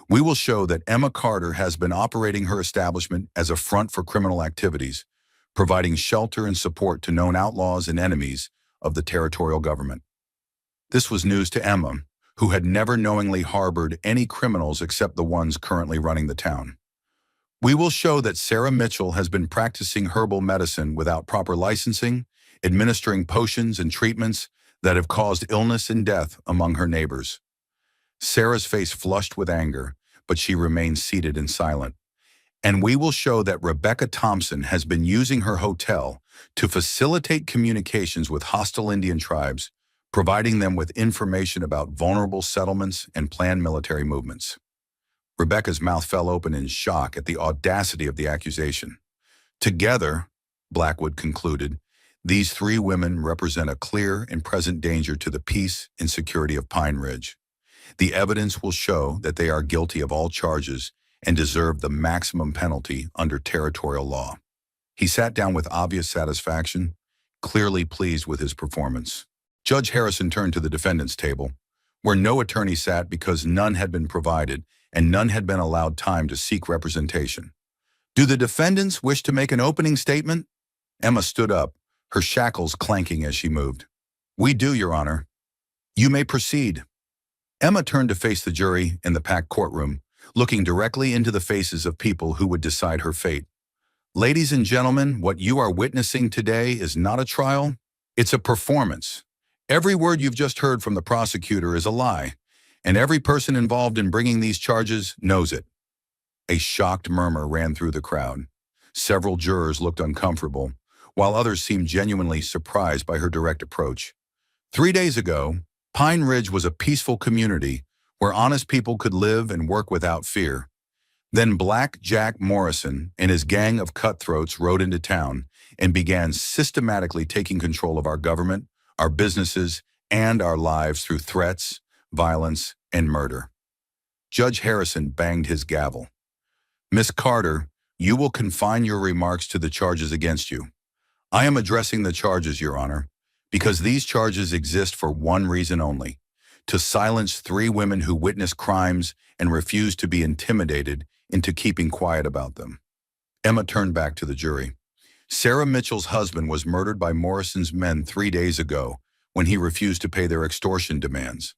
We will show that Emma Carter has been operating her establishment as a front for criminal activities, providing shelter and support to known outlaws and enemies of the territorial government. This was news to Emma, who had never knowingly harbored any criminals except the ones currently running the town. We will show that Sarah Mitchell has been practicing herbal medicine without proper licensing, administering potions and treatments that have caused illness and death among her neighbors. Sarah's face flushed with anger, but she remained seated and silent. And we will show that Rebecca Thompson has been using her hotel to facilitate communications with hostile Indian tribes, providing them with information about vulnerable settlements and planned military movements. Rebecca's mouth fell open in shock at the audacity of the accusation. Together, Blackwood concluded, these three women represent a clear and present danger to the peace and security of Pine Ridge. The evidence will show that they are guilty of all charges and deserve the maximum penalty under territorial law. He sat down with obvious satisfaction, clearly pleased with his performance. Judge Harrison turned to the defendant's table, where no attorney sat because none had been provided and none had been allowed time to seek representation. Do the defendants wish to make an opening statement? Emma stood up, her shackles clanking as she moved. We do, Your Honor. You may proceed. Emma turned to face the jury in the packed courtroom, looking directly into the faces of people who would decide her fate. Ladies and gentlemen, what you are witnessing today is not a trial, it's a performance. Every word you've just heard from the prosecutor is a lie, and every person involved in bringing these charges knows it. A shocked murmur ran through the crowd. Several jurors looked uncomfortable, while others seemed genuinely surprised by her direct approach. 3 days ago, Pine Ridge was a peaceful community where honest people could live and work without fear. Then Black Jack Morrison and his gang of cutthroats rode into town and began systematically taking control of our government, our businesses, and our lives through threats, violence, and murder. Judge Harrison banged his gavel. Miss Carter, you will confine your remarks to the charges against you. I am addressing the charges, Your Honor, because these charges exist for one reason only: to silence 3 women who witnessed crimes and refused to be intimidated into keeping quiet about them. Emma turned back to the jury. Sarah Mitchell's husband was murdered by Morrison's men 3 days ago when he refused to pay their extortion demands.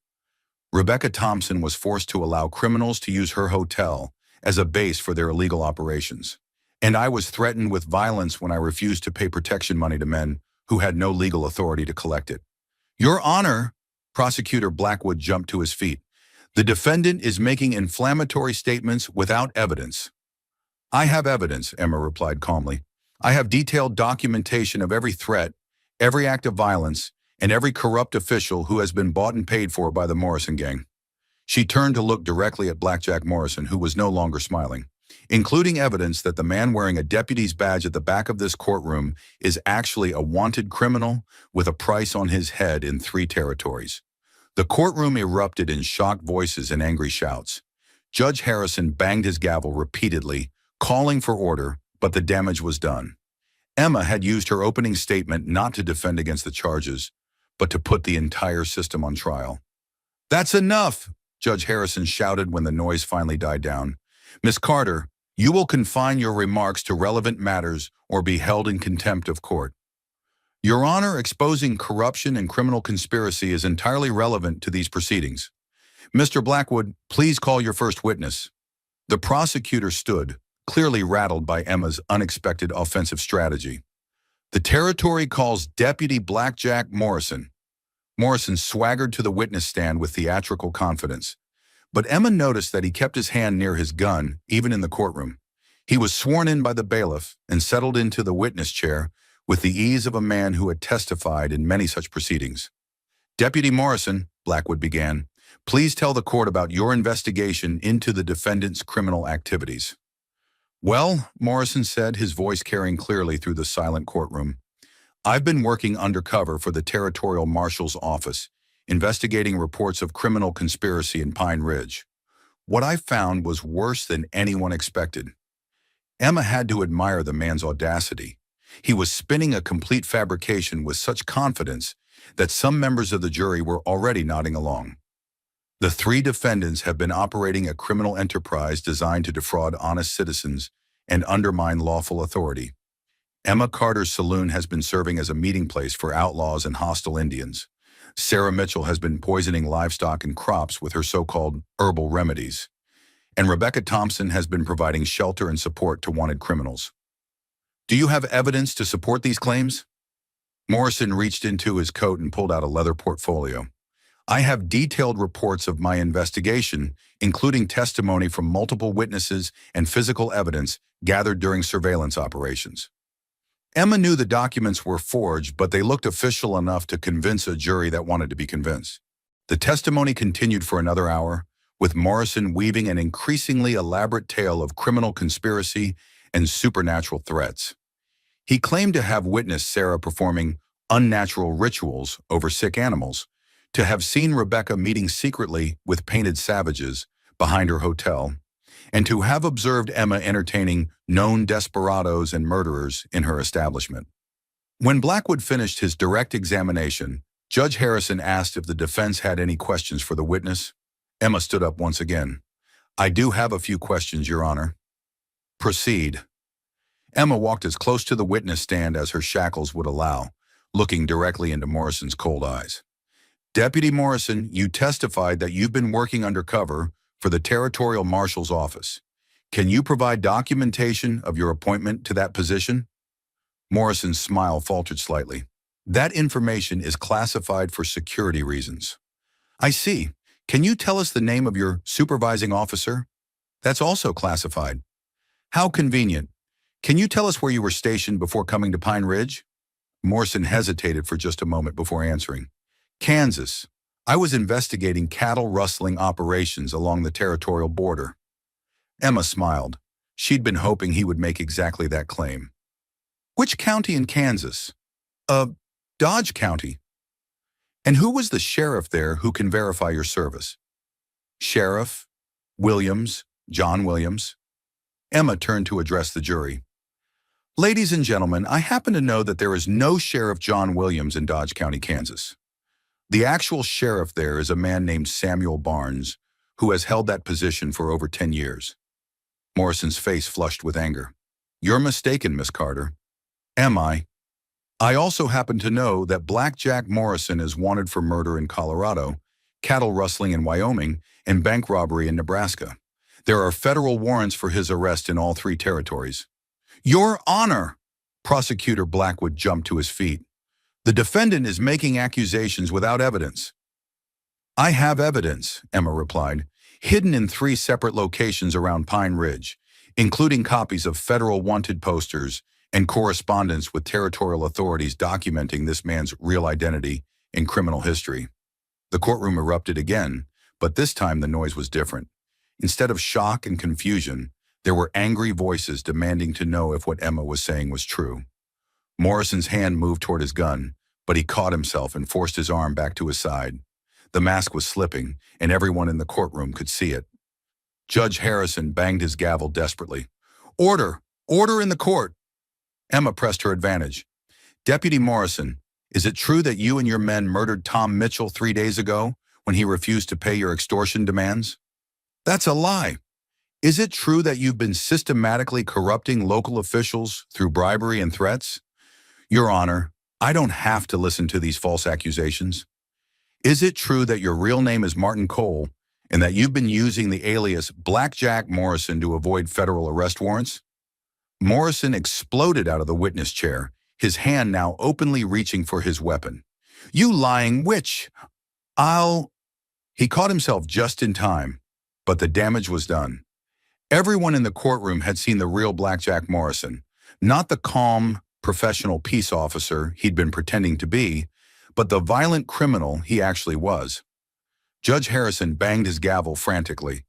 Rebecca Thompson was forced to allow criminals to use her hotel as a base for their illegal operations. And I was threatened with violence when I refused to pay protection money to men who had no legal authority to collect it. Your Honor, Prosecutor Blackwood jumped to his feet. The defendant is making inflammatory statements without evidence. I have evidence, Emma replied calmly. I have detailed documentation of every threat, every act of violence, and every corrupt official who has been bought and paid for by the Morrison gang. She turned to look directly at Blackjack Morrison, who was no longer smiling, including evidence that the man wearing a deputy's badge at the back of this courtroom is actually a wanted criminal with a price on his head in 3 territories. The courtroom erupted in shocked voices and angry shouts. Judge Harrison banged his gavel repeatedly, calling for order, but the damage was done. Emma had used her opening statement not to defend against the charges, but to put the entire system on trial. That's enough, Judge Harrison shouted when the noise finally died down. Miss Carter, you will confine your remarks to relevant matters or be held in contempt of court. Your Honor, exposing corruption and criminal conspiracy is entirely relevant to these proceedings. Mr. Blackwood, please call your first witness. The prosecutor stood, clearly rattled by Emma's unexpected offensive strategy. The territory calls Deputy Blackjack Morrison. Morrison swaggered to the witness stand with theatrical confidence. But Emma noticed that he kept his hand near his gun, even in the courtroom. He was sworn in by the bailiff and settled into the witness chair with the ease of a man who had testified in many such proceedings. Deputy Morrison, Blackwood began, please tell the court about your investigation into the defendant's criminal activities. Well, Morrison said, his voice carrying clearly through the silent courtroom, I've been working undercover for the Territorial Marshal's office, investigating reports of criminal conspiracy in Pine Ridge. What I found was worse than anyone expected. Emma had to admire the man's audacity. He was spinning a complete fabrication with such confidence that some members of the jury were already nodding along. The three defendants have been operating a criminal enterprise designed to defraud honest citizens and undermine lawful authority. Emma Carter's saloon has been serving as a meeting place for outlaws and hostile Indians. Sarah Mitchell has been poisoning livestock and crops with her so-called herbal remedies. And Rebecca Thompson has been providing shelter and support to wanted criminals. Do you have evidence to support these claims? Morrison reached into his coat and pulled out a leather portfolio. I have detailed reports of my investigation, including testimony from multiple witnesses and physical evidence gathered during surveillance operations. Emma knew the documents were forged, but they looked official enough to convince a jury that wanted to be convinced. The testimony continued for another hour, with Morrison weaving an increasingly elaborate tale of criminal conspiracy and supernatural threats. He claimed to have witnessed Sarah performing unnatural rituals over sick animals, to have seen Rebecca meeting secretly with painted savages behind her hotel, and to have observed Emma entertaining known desperados and murderers in her establishment. When Blackwood finished his direct examination, Judge Harrison asked if the defense had any questions for the witness. Emma stood up once again. I do have a few questions, Your Honor. Proceed. Emma walked as close to the witness stand as her shackles would allow, looking directly into Morrison's cold eyes. Deputy Morrison, you testified that you've been working undercover for the Territorial Marshal's office. Can you provide documentation of your appointment to that position? Morrison's smile faltered slightly. That information is classified for security reasons. I see. Can you tell us the name of your supervising officer? That's also classified. How convenient. Can you tell us where you were stationed before coming to Pine Ridge? Morrison hesitated for just a moment before answering. Kansas. I was investigating cattle rustling operations along the territorial border. Emma smiled. She'd been hoping he would make exactly that claim. Which county in Kansas? Dodge County. And who was the sheriff there who can verify your service? Sheriff Williams, John Williams. Emma turned to address the jury. Ladies and gentlemen, I happen to know that there is no Sheriff John Williams in Dodge County, Kansas. The actual sheriff there is a man named Samuel Barnes, who has held that position for over 10 years. Morrison's face flushed with anger. You're mistaken, Miss Carter. Am I? I also happen to know that Black Jack Morrison is wanted for murder in Colorado, cattle rustling in Wyoming, and bank robbery in Nebraska. There are federal warrants for his arrest in all three territories. Your Honor! Prosecutor Blackwood jumped to his feet. The defendant is making accusations without evidence. I have evidence, Emma replied, hidden in 3 separate locations around Pine Ridge, including copies of federal wanted posters and correspondence with territorial authorities documenting this man's real identity and criminal history. The courtroom erupted again, but this time the noise was different. Instead of shock and confusion, there were angry voices demanding to know if what Emma was saying was true. Morrison's hand moved toward his gun, but he caught himself and forced his arm back to his side. The mask was slipping, and everyone in the courtroom could see it. Judge Harrison banged his gavel desperately. Order! Order in the court! Emma pressed her advantage. Deputy Morrison, is it true that you and your men murdered Tom Mitchell 3 days ago when he refused to pay your extortion demands? That's a lie. Is it true that you've been systematically corrupting local officials through bribery and threats? Your Honor, I don't have to listen to these false accusations. Is it true that your real name is Martin Cole and that you've been using the alias Black Jack Morrison to avoid federal arrest warrants? Morrison exploded out of the witness chair, his hand now openly reaching for his weapon. You lying witch! He caught himself just in time, but the damage was done. Everyone in the courtroom had seen the real Black Jack Morrison, not the calm, professional peace officer he'd been pretending to be, but the violent criminal he actually was. Judge Harrison banged his gavel frantically.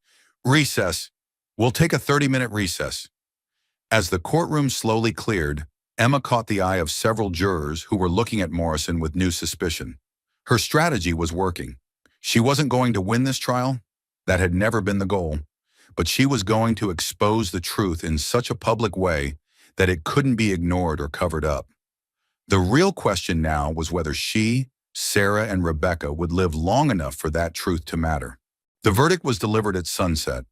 Recess. We'll take a 30-minute recess. As the courtroom slowly cleared, Emma caught the eye of several jurors who were looking at Morrison with new suspicion. Her strategy was working. She wasn't going to win this trial. That had never been the goal. But she was going to expose the truth in such a public way that it couldn't be ignored or covered up. The real question now was whether she, Sarah, and Rebecca would live long enough for that truth to matter. The verdict was delivered at sunset,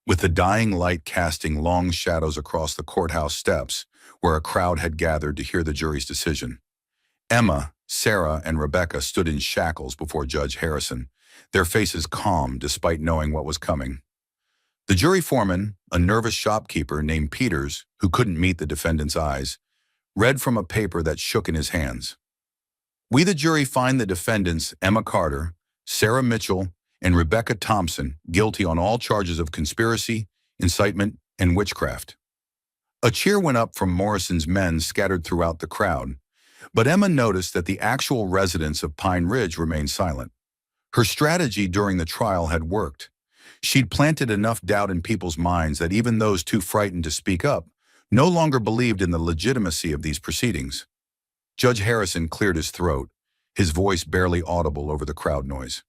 with the dying light casting long shadows across the courthouse steps where a crowd had gathered to hear the jury's decision. Emma, Sarah, and Rebecca stood in shackles before Judge Harrison, their faces calm despite knowing what was coming. The jury foreman, a nervous shopkeeper named Peters, who couldn't meet the defendant's eyes, read from a paper that shook in his hands. We, the jury, find the defendants Emma Carter, Sarah Mitchell, and Rebecca Thompson guilty on all charges of conspiracy, incitement, and witchcraft. A cheer went up from Morrison's men scattered throughout the crowd, but Emma noticed that the actual residents of Pine Ridge remained silent. Her strategy during the trial had worked. She'd planted enough doubt in people's minds that even those too frightened to speak up no longer believed in the legitimacy of these proceedings. Judge Harrison cleared his throat, his voice barely audible over the crowd noise.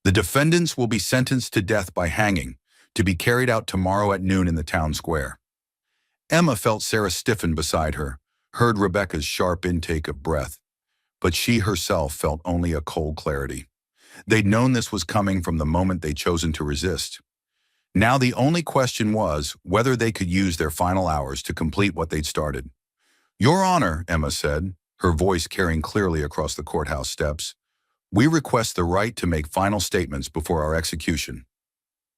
The defendants will be sentenced to death by hanging, to be carried out tomorrow at noon in the town square. Emma felt Sarah stiffen beside her, heard Rebecca's sharp intake of breath, but she herself felt only a cold clarity. They'd known this was coming from the moment they'd chosen to resist. Now the only question was whether they could use their final hours to complete what they'd started. Your Honor, Emma said, her voice carrying clearly across the courthouse steps, we request the right to make final statements before our execution.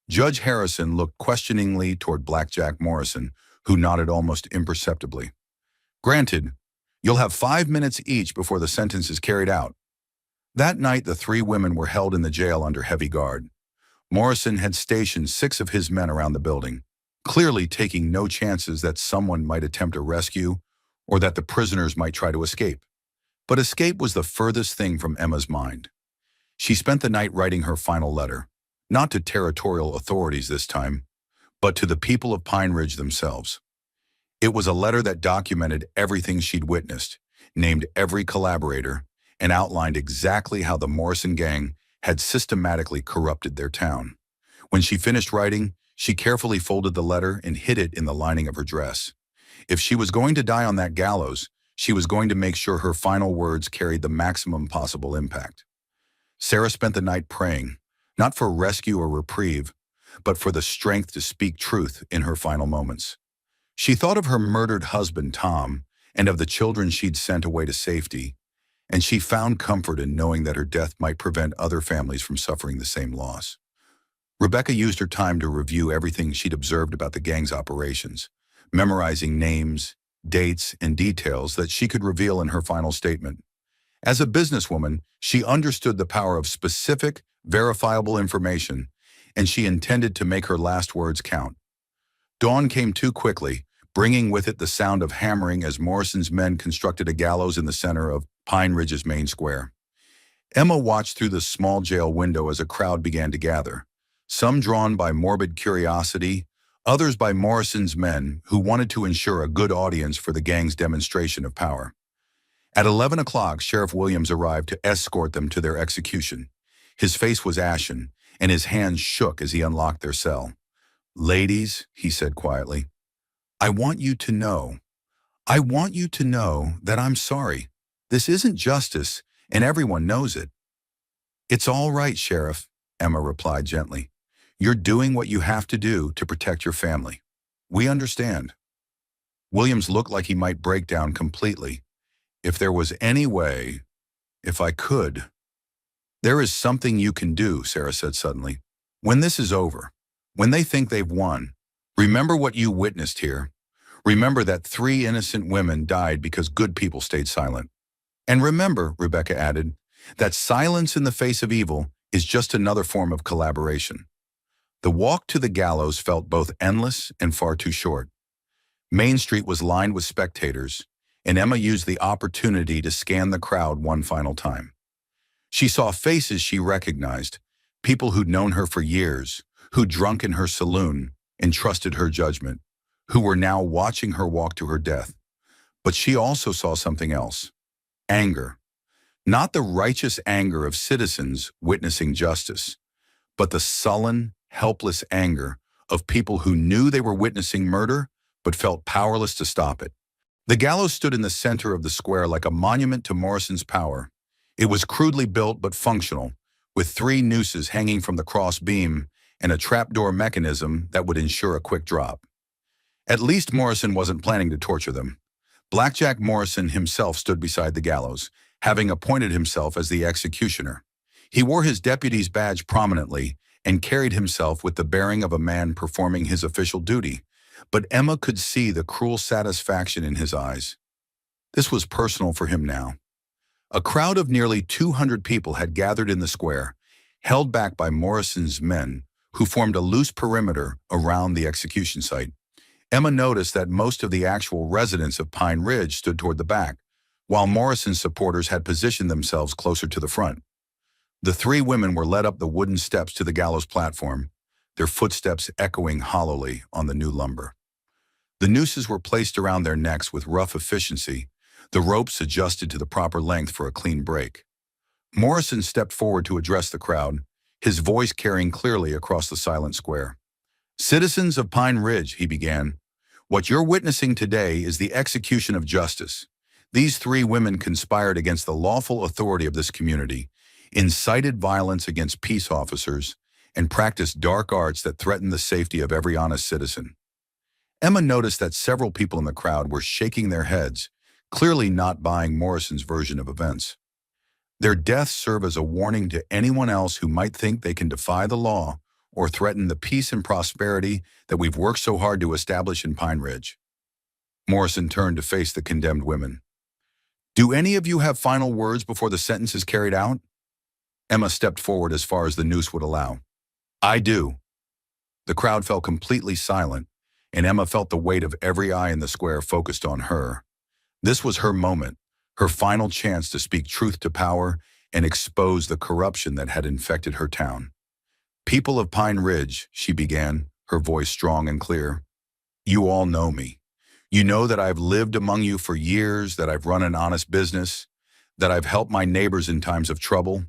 Judge Harrison looked questioningly toward Blackjack Morrison, who nodded almost imperceptibly. Granted, you'll have 5 minutes each before the sentence is carried out. That night, the 3 women were held in the jail under heavy guard. Morrison had stationed 6 of his men around the building, clearly taking no chances that someone might attempt a rescue or that the prisoners might try to escape. But escape was the furthest thing from Emma's mind. She spent the night writing her final letter, not to territorial authorities this time, but to the people of Pine Ridge themselves. It was a letter that documented everything she'd witnessed, named every collaborator, and outlined exactly how the Morrison gang had systematically corrupted their town. When she finished writing, she carefully folded the letter and hid it in the lining of her dress. If she was going to die on that gallows, she was going to make sure her final words carried the maximum possible impact. Sarah spent the night praying, not for rescue or reprieve, but for the strength to speak truth in her final moments. She thought of her murdered husband, Tom, and of the children she'd sent away to safety, and she found comfort in knowing that her death might prevent other families from suffering the same loss. Rebecca used her time to review everything she'd observed about the gang's operations, memorizing names, dates, and details that she could reveal in her final statement. As a businesswoman, she understood the power of specific, verifiable information, and she intended to make her last words count. Dawn came too quickly, bringing with it the sound of hammering as Morrison's men constructed a gallows in the center of Pine Ridge's main square. Emma watched through the small jail window as a crowd began to gather, some drawn by morbid curiosity, others by Morrison's men who wanted to ensure a good audience for the gang's demonstration of power. At 11 o'clock, Sheriff Williams arrived to escort them to their execution. His face was ashen, and his hands shook as he unlocked their cell. Ladies, he said quietly, I want you to know that I'm sorry. This isn't justice, and everyone knows it. It's all right, Sheriff, Emma replied gently. You're doing what you have to do to protect your family. We understand. Williams looked like he might break down completely. If there was any way, if I could. There is something you can do, Sarah said suddenly. When this is over, when they think they've won, remember what you witnessed here. Remember that 3 innocent women died because good people stayed silent. And remember, Rebecca added, that silence in the face of evil is just another form of collaboration. The walk to the gallows felt both endless and far too short. Main Street was lined with spectators, and Emma used the opportunity to scan the crowd one final time. She saw faces she recognized, people who'd known her for years, who'd drunk in her saloon and trusted her judgment, who were now watching her walk to her death. But she also saw something else. Anger. Not the righteous anger of citizens witnessing justice, but the sullen, helpless anger of people who knew they were witnessing murder but felt powerless to stop it. The gallows stood in the center of the square like a monument to Morrison's power. It was crudely built but functional, with 3 nooses hanging from the cross beam and a trapdoor mechanism that would ensure a quick drop. At least Morrison wasn't planning to torture them. Blackjack Morrison himself stood beside the gallows, having appointed himself as the executioner. He wore his deputy's badge prominently and carried himself with the bearing of a man performing his official duty, but Emma could see the cruel satisfaction in his eyes. This was personal for him now. A crowd of nearly 200 people had gathered in the square, held back by Morrison's men, who formed a loose perimeter around the execution site. Emma noticed that most of the actual residents of Pine Ridge stood toward the back, while Morrison's supporters had positioned themselves closer to the front. The three women were led up the wooden steps to the gallows platform, their footsteps echoing hollowly on the new lumber. The nooses were placed around their necks with rough efficiency, the ropes adjusted to the proper length for a clean break. Morrison stepped forward to address the crowd, his voice carrying clearly across the silent square. "Citizens of Pine Ridge," he began, "what you're witnessing today is the execution of justice. These three women conspired against the lawful authority of this community, incited violence against peace officers, and practiced dark arts that threaten the safety of every honest citizen." Emma noticed that several people in the crowd were shaking their heads, clearly not buying Morrison's version of events. Their deaths serve as a warning to anyone else who might think they can defy the law or threaten the peace and prosperity that we've worked so hard to establish in Pine Ridge. Morrison turned to face the condemned women. "Do any of you have final words before the sentence is carried out?" Emma stepped forward as far as the noose would allow. "I do." The crowd fell completely silent, and Emma felt the weight of every eye in the square focused on her. This was her moment, her final chance to speak truth to power and expose the corruption that had infected her town. "People of Pine Ridge," she began, her voice strong and clear, "you all know me. You know that I've lived among you for years, that I've run an honest business, that I've helped my neighbors in times of trouble.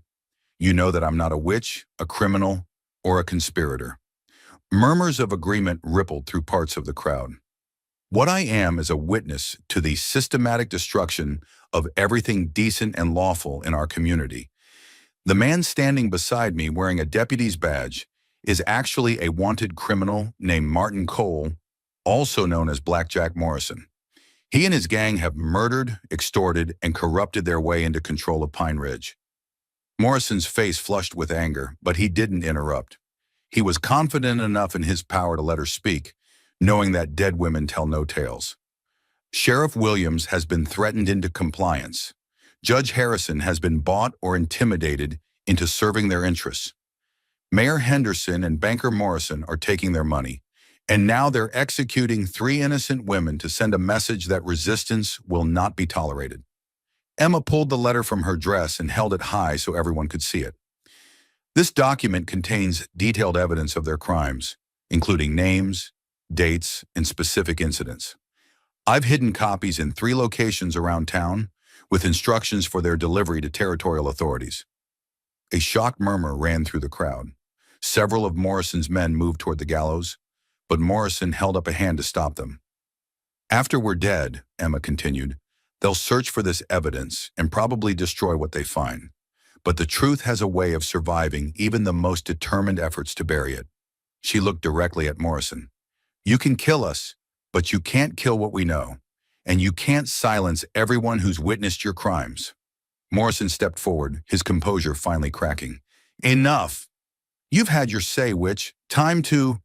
You know that I'm not a witch, a criminal, or a conspirator." Murmurs of agreement rippled through parts of the crowd. "What I am is a witness to the systematic destruction of everything decent and lawful in our community. The man standing beside me wearing a deputy's badge is actually a wanted criminal named Martin Cole, also known as Blackjack Morrison. He and his gang have murdered, extorted, and corrupted their way into control of Pine Ridge." Morrison's face flushed with anger, but he didn't interrupt. He was confident enough in his power to let her speak, knowing that dead women tell no tales. "Sheriff Williams has been threatened into compliance. Judge Harrison has been bought or intimidated into serving their interests. Mayor Henderson and Banker Morrison are taking their money, and now they're executing three innocent women to send a message that resistance will not be tolerated." Emma pulled the letter from her dress and held it high so everyone could see it. "This document contains detailed evidence of their crimes, including names, dates, and specific incidents. I've hidden copies in 3 locations around town, with instructions for their delivery to territorial authorities." A shocked murmur ran through the crowd. Several of Morrison's men moved toward the gallows, but Morrison held up a hand to stop them. "After we're dead," Emma continued, "they'll search for this evidence and probably destroy what they find. But the truth has a way of surviving even the most determined efforts to bury it." She looked directly at Morrison. "You can kill us, but you can't kill what we know, and you can't silence everyone who's witnessed your crimes." Morrison stepped forward, his composure finally cracking. "Enough! You've had your say, witch. Time to—"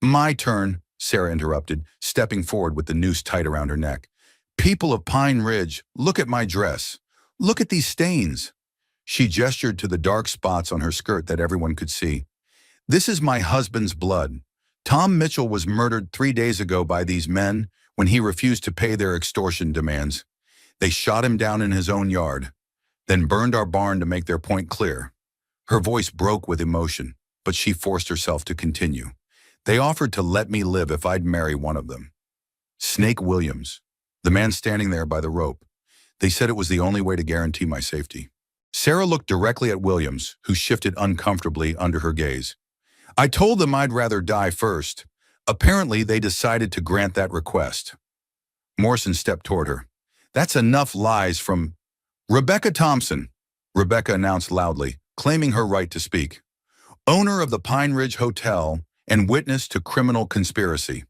"My turn," Sarah interrupted, stepping forward with the noose tight around her neck. "People of Pine Ridge, look at my dress. Look at these stains." She gestured to the dark spots on her skirt that everyone could see. "This is my husband's blood. Tom Mitchell was murdered 3 days ago by these men when he refused to pay their extortion demands. They shot him down in his own yard, then burned our barn to make their point clear." Her voice broke with emotion, but she forced herself to continue. "They offered to let me live if I'd marry one of them. Snake Williams, the man standing there by the rope. They said it was the only way to guarantee my safety." Sarah looked directly at Williams, who shifted uncomfortably under her gaze. "I told them I'd rather die first. Apparently, they decided to grant that request." Morrison stepped toward her. "That's enough lies from—" "Rebecca Thompson," Rebecca announced loudly, claiming her right to speak. owner of the Pine Ridge Hotel and witness to criminal conspiracy.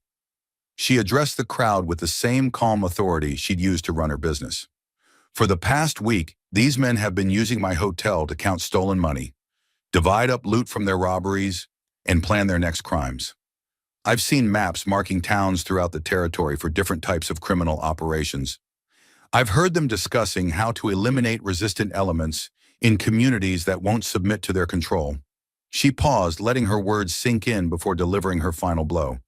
She addressed the crowd with the same calm authority she'd used to run her business. For the past week, these men have been using my hotel to count stolen money, divide up loot from their robberies, and plan their next crimes. I've seen maps marking towns throughout the territory for different types of criminal operations. I've heard them discussing how to eliminate resistant elements in communities that won't submit to their control. She paused, letting her words sink in before delivering her final blow.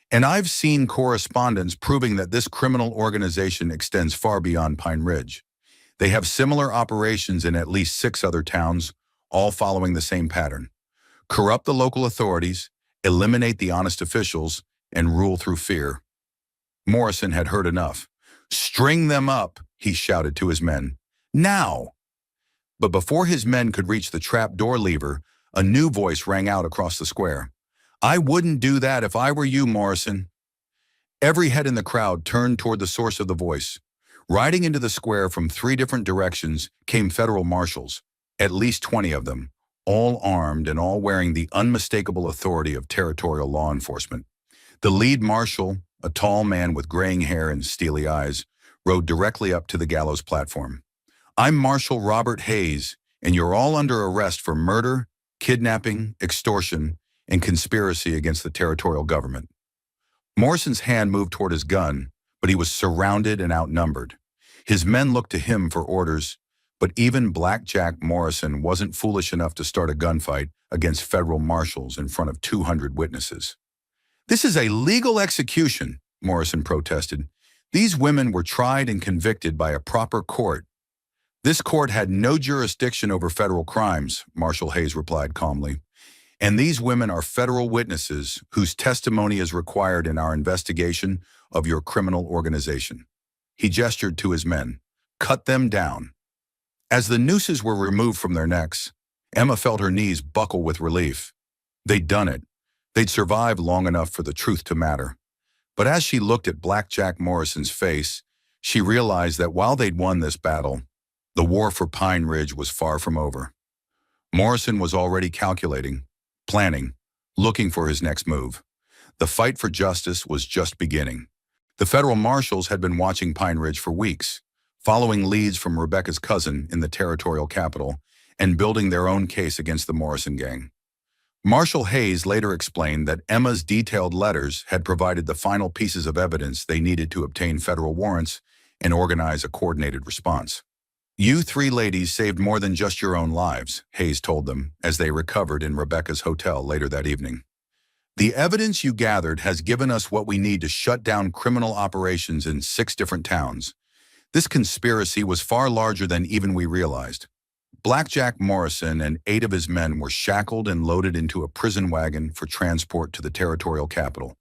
And I've seen correspondence proving that this criminal organization extends far beyond Pine Ridge. They have similar operations in at least 6 other towns, all following the same pattern. Corrupt the local authorities, eliminate the honest officials, and rule through fear. Morrison had heard enough. "String them up," he shouted to his men. "Now!" But before his men could reach the trap-door lever, a new voice rang out across the square. "I wouldn't do that if I were you, Morrison." Every head in the crowd turned toward the source of the voice. Riding into the square from 3 different directions came federal marshals, at least 20 of them, all armed and all wearing the unmistakable authority of territorial law enforcement. The lead marshal, a tall man with graying hair and steely eyes, rode directly up to the gallows platform. "I'm Marshal Robert Hayes, and you're all under arrest for murder, kidnapping, extortion, and conspiracy against the territorial government." Morrison's hand moved toward his gun, but he was surrounded and outnumbered. His men looked to him for orders, but even Blackjack Morrison wasn't foolish enough to start a gunfight against federal marshals in front of 200 witnesses. "This is a legal execution," Morrison protested. "These women were tried and convicted by a proper court." "This court had no jurisdiction over federal crimes," Marshal Hayes replied calmly. "And these women are federal witnesses whose testimony is required in our investigation of your criminal organization." He gestured to his men. "Cut them down." As the nooses were removed from their necks, Emma felt her knees buckle with relief. They'd done it. They'd survived long enough for the truth to matter. But as she looked at Blackjack Morrison's face, she realized that while they'd won this battle, the war for Pine Ridge was far from over. Morrison was already calculating, planning, looking for his next move. The fight for justice was just beginning. The federal marshals had been watching Pine Ridge for weeks, following leads from Rebecca's cousin in the territorial capital and building their own case against the Morrison gang. Marshal Hayes later explained that Emma's detailed letters had provided the final pieces of evidence they needed to obtain federal warrants and organize a coordinated response. "You 3 ladies saved more than just your own lives," Hayes told them as they recovered in Rebecca's hotel later that evening. "The evidence you gathered has given us what we need to shut down criminal operations in 6 different towns. This conspiracy was far larger than even we realized." Blackjack Morrison and 8 of his men were shackled and loaded into a prison wagon for transport to the territorial capital,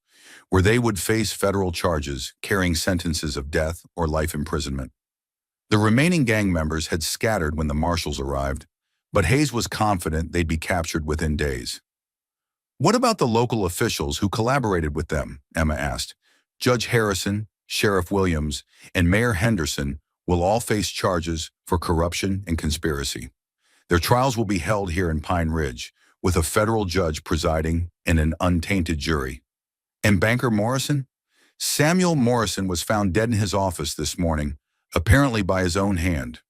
where they would face federal charges carrying sentences of death or life imprisonment. The remaining gang members had scattered when the marshals arrived, but Hayes was confident they'd be captured within days. "What about the local officials who collaborated with them?" Emma asked. "Judge Harrison, Sheriff Williams, and Mayor Henderson will all face charges for corruption and conspiracy. Their trials will be held here in Pine Ridge, with a federal judge presiding and an untainted jury." "And Banker Morrison?" "Samuel Morrison was found dead in his office this morning, apparently by his own hand.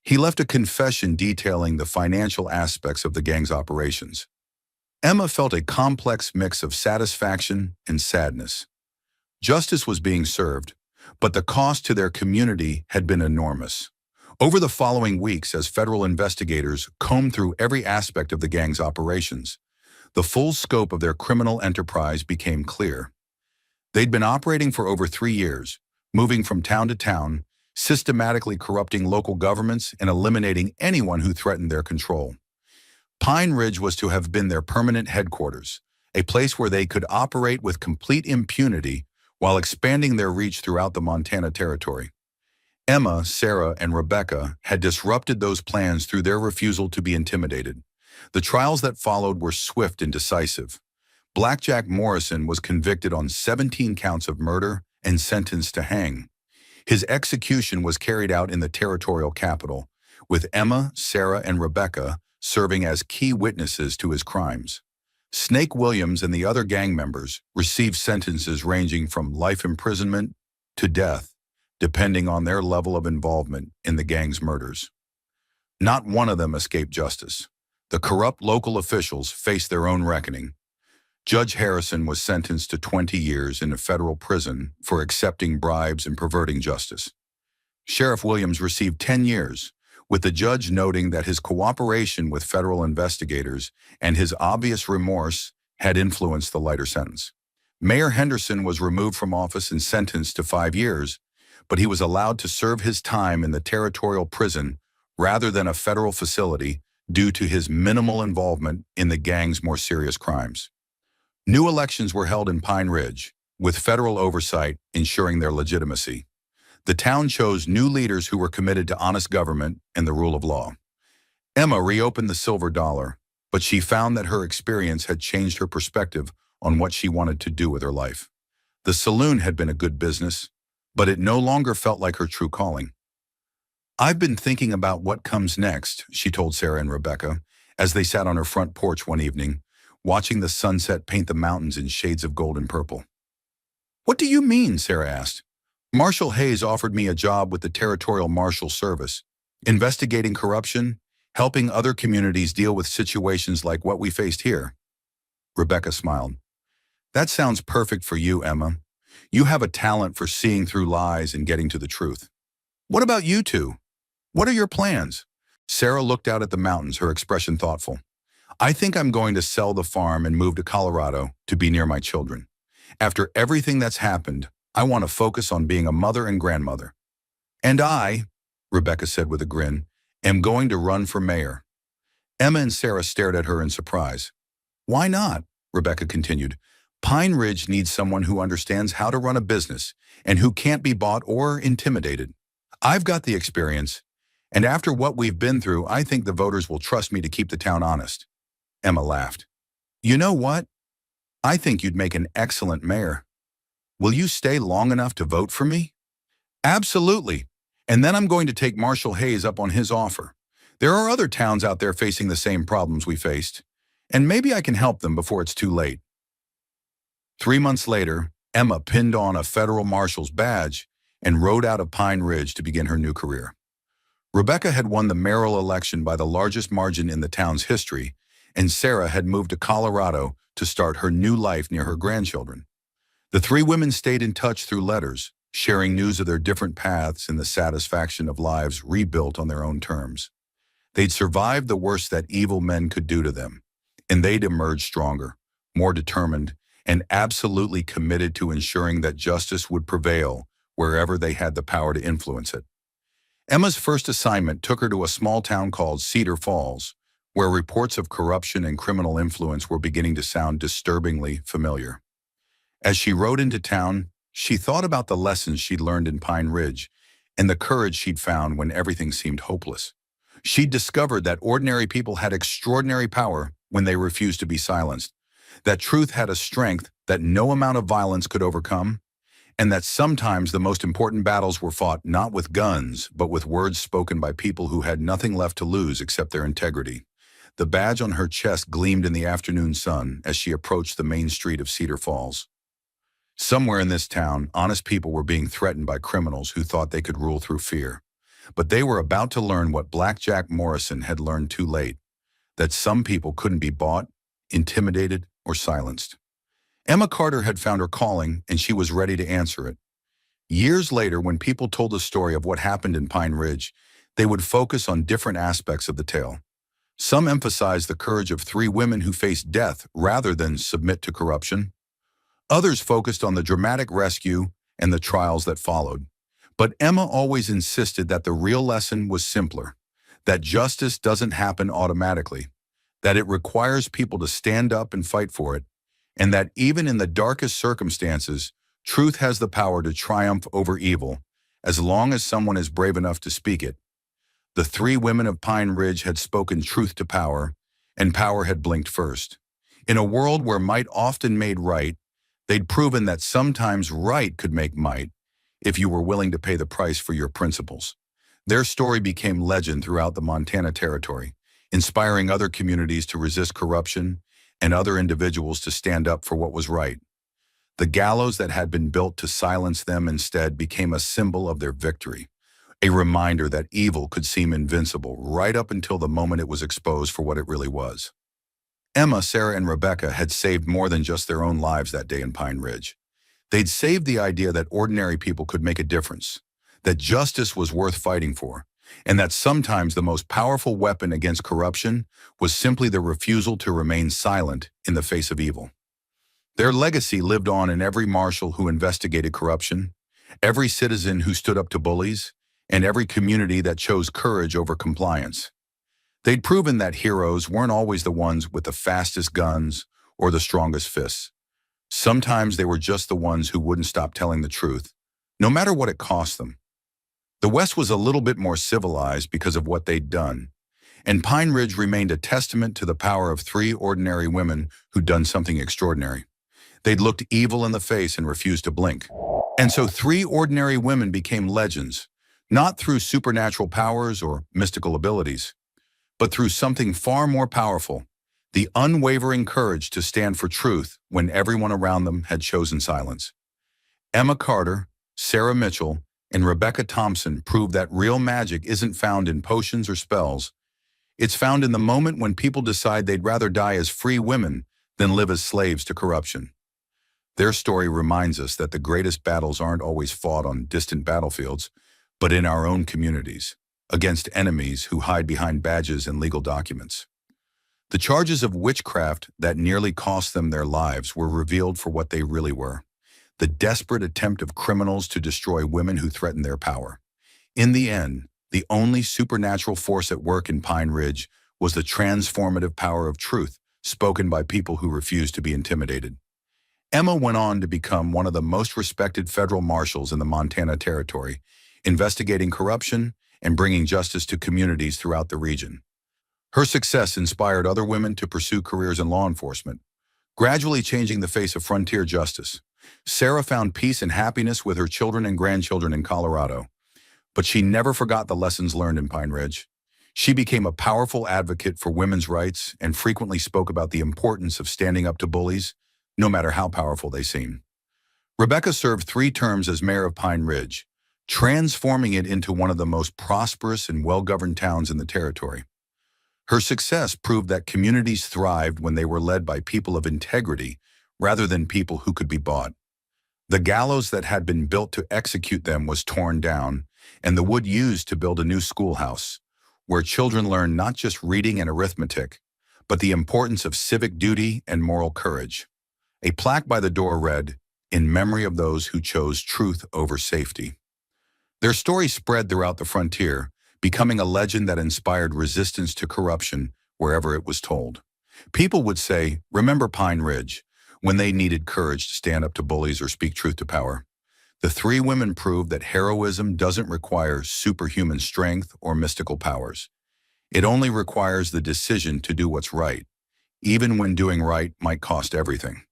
He left a confession detailing the financial aspects of the gang's operations." Emma felt a complex mix of satisfaction and sadness. Justice was being served, but the cost to their community had been enormous. Over the following weeks, as federal investigators combed through every aspect of the gang's operations, the full scope of their criminal enterprise became clear. They'd been operating for over 3 years, moving from town to town, systematically corrupting local governments and eliminating anyone who threatened their control. Pine Ridge was to have been their permanent headquarters, a place where they could operate with complete impunity while expanding their reach throughout the Montana territory. Emma, Sarah, and Rebecca had disrupted those plans through their refusal to be intimidated. The trials that followed were swift and decisive. Blackjack Morrison was convicted on 17 counts of murder and sentenced to hang. His execution was carried out in the territorial capital, with Emma, Sarah, and Rebecca serving as key witnesses to his crimes. Snake Williams and the other gang members received sentences ranging from life imprisonment to death, depending on their level of involvement in the gang's murders. Not one of them escaped justice. The corrupt local officials faced their own reckoning. Judge Harrison was sentenced to 20 years in a federal prison for accepting bribes and perverting justice. Sheriff Williams received 10 years, with the judge noting that his cooperation with federal investigators and his obvious remorse had influenced the lighter sentence. Mayor Henderson was removed from office and sentenced to 5 years, but he was allowed to serve his time in the territorial prison rather than a federal facility due to his minimal involvement in the gang's more serious crimes. New elections were held in Pine Ridge, with federal oversight ensuring their legitimacy. The town chose new leaders who were committed to honest government and the rule of law. Emma reopened the Silver Dollar, but she found that her experience had changed her perspective on what she wanted to do with her life. The saloon had been a good business, but it no longer felt like her true calling. "I've been thinking about what comes next," she told Sarah and Rebecca, as they sat on her front porch one evening, watching the sunset paint the mountains in shades of gold and purple. "What do you mean?" Sarah asked. "Marshal Hayes offered me a job with the Territorial Marshal Service, investigating corruption, helping other communities deal with situations like what we faced here." Rebecca smiled. "That sounds perfect for you, Emma. You have a talent for seeing through lies and getting to the truth. What about you two? What are your plans?" Sarah looked out at the mountains, her expression thoughtful. "I think I'm going to sell the farm and move to Colorado to be near my children. After everything that's happened, I want to focus on being a mother and grandmother." "And I," Rebecca said with a grin, "am going to run for mayor." Emma and Sarah stared at her in surprise. "Why not?" Rebecca continued. "Pine Ridge needs someone who understands how to run a business and who can't be bought or intimidated. I've got the experience, and after what we've been through, I think the voters will trust me to keep the town honest." Emma laughed. "You know what? I think you'd make an excellent mayor. Will you stay long enough to vote for me?" "Absolutely. And then I'm going to take Marshal Hayes up on his offer. There are other towns out there facing the same problems we faced, and maybe I can help them before it's too late." 3 months later, Emma pinned on a federal marshal's badge and rode out of Pine Ridge to begin her new career. Rebecca had won the mayoral election by the largest margin in the town's history, and Sarah had moved to Colorado to start her new life near her grandchildren. The 3 women stayed in touch through letters, sharing news of their different paths and the satisfaction of lives rebuilt on their own terms. They'd survived the worst that evil men could do to them, and they'd emerged stronger, more determined, and absolutely committed to ensuring that justice would prevail wherever they had the power to influence it. Emma's first assignment took her to a small town called Cedar Falls, where reports of corruption and criminal influence were beginning to sound disturbingly familiar. As she rode into town, she thought about the lessons she'd learned in Pine Ridge and the courage she'd found when everything seemed hopeless. She'd discovered that ordinary people had extraordinary power when they refused to be silenced, that truth had a strength that no amount of violence could overcome, and that sometimes the most important battles were fought not with guns, but with words spoken by people who had nothing left to lose except their integrity. The badge on her chest gleamed in the afternoon sun as she approached the main street of Cedar Falls. Somewhere in this town, honest people were being threatened by criminals who thought they could rule through fear. But they were about to learn what Blackjack Morrison had learned too late, that some people couldn't be bought, intimidated, or silenced. Emma Carter had found her calling, and she was ready to answer it. Years later, when people told the story of what happened in Pine Ridge, they would focus on different aspects of the tale. Some emphasized the courage of 3 women who faced death rather than submit to corruption. Others focused on the dramatic rescue and the trials that followed. But Emma always insisted that the real lesson was simpler, that justice doesn't happen automatically, that it requires people to stand up and fight for it, and that even in the darkest circumstances, truth has the power to triumph over evil, as long as someone is brave enough to speak it. The 3 women of Pine Ridge had spoken truth to power, and power had blinked first. In a world where might often made right, they'd proven that sometimes right could make might, if you were willing to pay the price for your principles. Their story became legend throughout the Montana Territory, inspiring other communities to resist corruption and other individuals to stand up for what was right. The gallows that had been built to silence them instead became a symbol of their victory, a reminder that evil could seem invincible right up until the moment it was exposed for what it really was. Emma, Sarah, and Rebecca had saved more than just their own lives that day in Pine Ridge. They'd saved the idea that ordinary people could make a difference, that justice was worth fighting for, and that sometimes the most powerful weapon against corruption was simply the refusal to remain silent in the face of evil. Their legacy lived on in every marshal who investigated corruption, every citizen who stood up to bullies, and every community that chose courage over compliance. They'd proven that heroes weren't always the ones with the fastest guns or the strongest fists. Sometimes they were just the ones who wouldn't stop telling the truth, no matter what it cost them. The West was a little bit more civilized because of what they'd done, and Pine Ridge remained a testament to the power of three ordinary women who'd done something extraordinary. They'd looked evil in the face and refused to blink. And so three ordinary women became legends, not through supernatural powers or mystical abilities, but through something far more powerful, the unwavering courage to stand for truth when everyone around them had chosen silence. Emma Carter, Sarah Mitchell, and Rebecca Thompson proved that real magic isn't found in potions or spells. It's found in the moment when people decide they'd rather die as free women than live as slaves to corruption. Their story reminds us that the greatest battles aren't always fought on distant battlefields, but in our own communities, against enemies who hide behind badges and legal documents. The charges of witchcraft that nearly cost them their lives were revealed for what they really were: the desperate attempt of criminals to destroy women who threatened their power. In the end, the only supernatural force at work in Pine Ridge was the transformative power of truth, spoken by people who refused to be intimidated. Emma went on to become one of the most respected federal marshals in the Montana Territory, investigating corruption and bringing justice to communities throughout the region. Her success inspired other women to pursue careers in law enforcement, gradually changing the face of frontier justice. Sarah found peace and happiness with her children and grandchildren in Colorado, but she never forgot the lessons learned in Pine Ridge. She became a powerful advocate for women's rights and frequently spoke about the importance of standing up to bullies, no matter how powerful they seem. Rebecca served 3 terms as mayor of Pine Ridge, transforming it into one of the most prosperous and well-governed towns in the territory. Her success proved that communities thrived when they were led by people of integrity rather than people who could be bought. The gallows that had been built to execute them was torn down, and the wood used to build a new schoolhouse, where children learned not just reading and arithmetic, but the importance of civic duty and moral courage. A plaque by the door read, "In memory of those who chose truth over safety." Their story spread throughout the frontier, becoming a legend that inspired resistance to corruption wherever it was told. People would say, "Remember Pine Ridge," when they needed courage to stand up to bullies or speak truth to power. The 3 women proved that heroism doesn't require superhuman strength or mystical powers. It only requires the decision to do what's right, even when doing right might cost everything.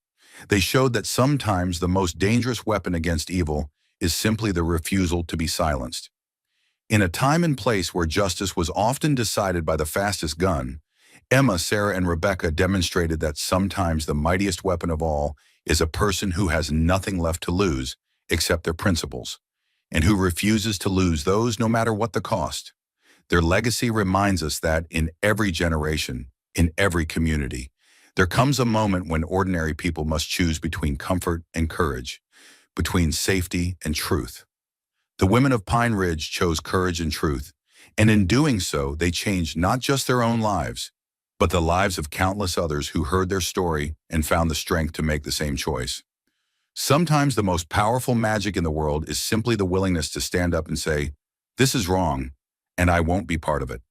They showed that sometimes the most dangerous weapon against evil is simply the refusal to be silenced. In a time and place where justice was often decided by the fastest gun, Emma, Sarah, and Rebecca demonstrated that sometimes the mightiest weapon of all is a person who has nothing left to lose except their principles, and who refuses to lose those no matter what the cost. Their legacy reminds us that in every generation, in every community, there comes a moment when ordinary people must choose between comfort and courage, between safety and truth. The women of Pine Ridge chose courage and truth, and in doing so, they changed not just their own lives, but the lives of countless others who heard their story and found the strength to make the same choice. Sometimes the most powerful magic in the world is simply the willingness to stand up and say, "This is wrong, and I won't be part of it."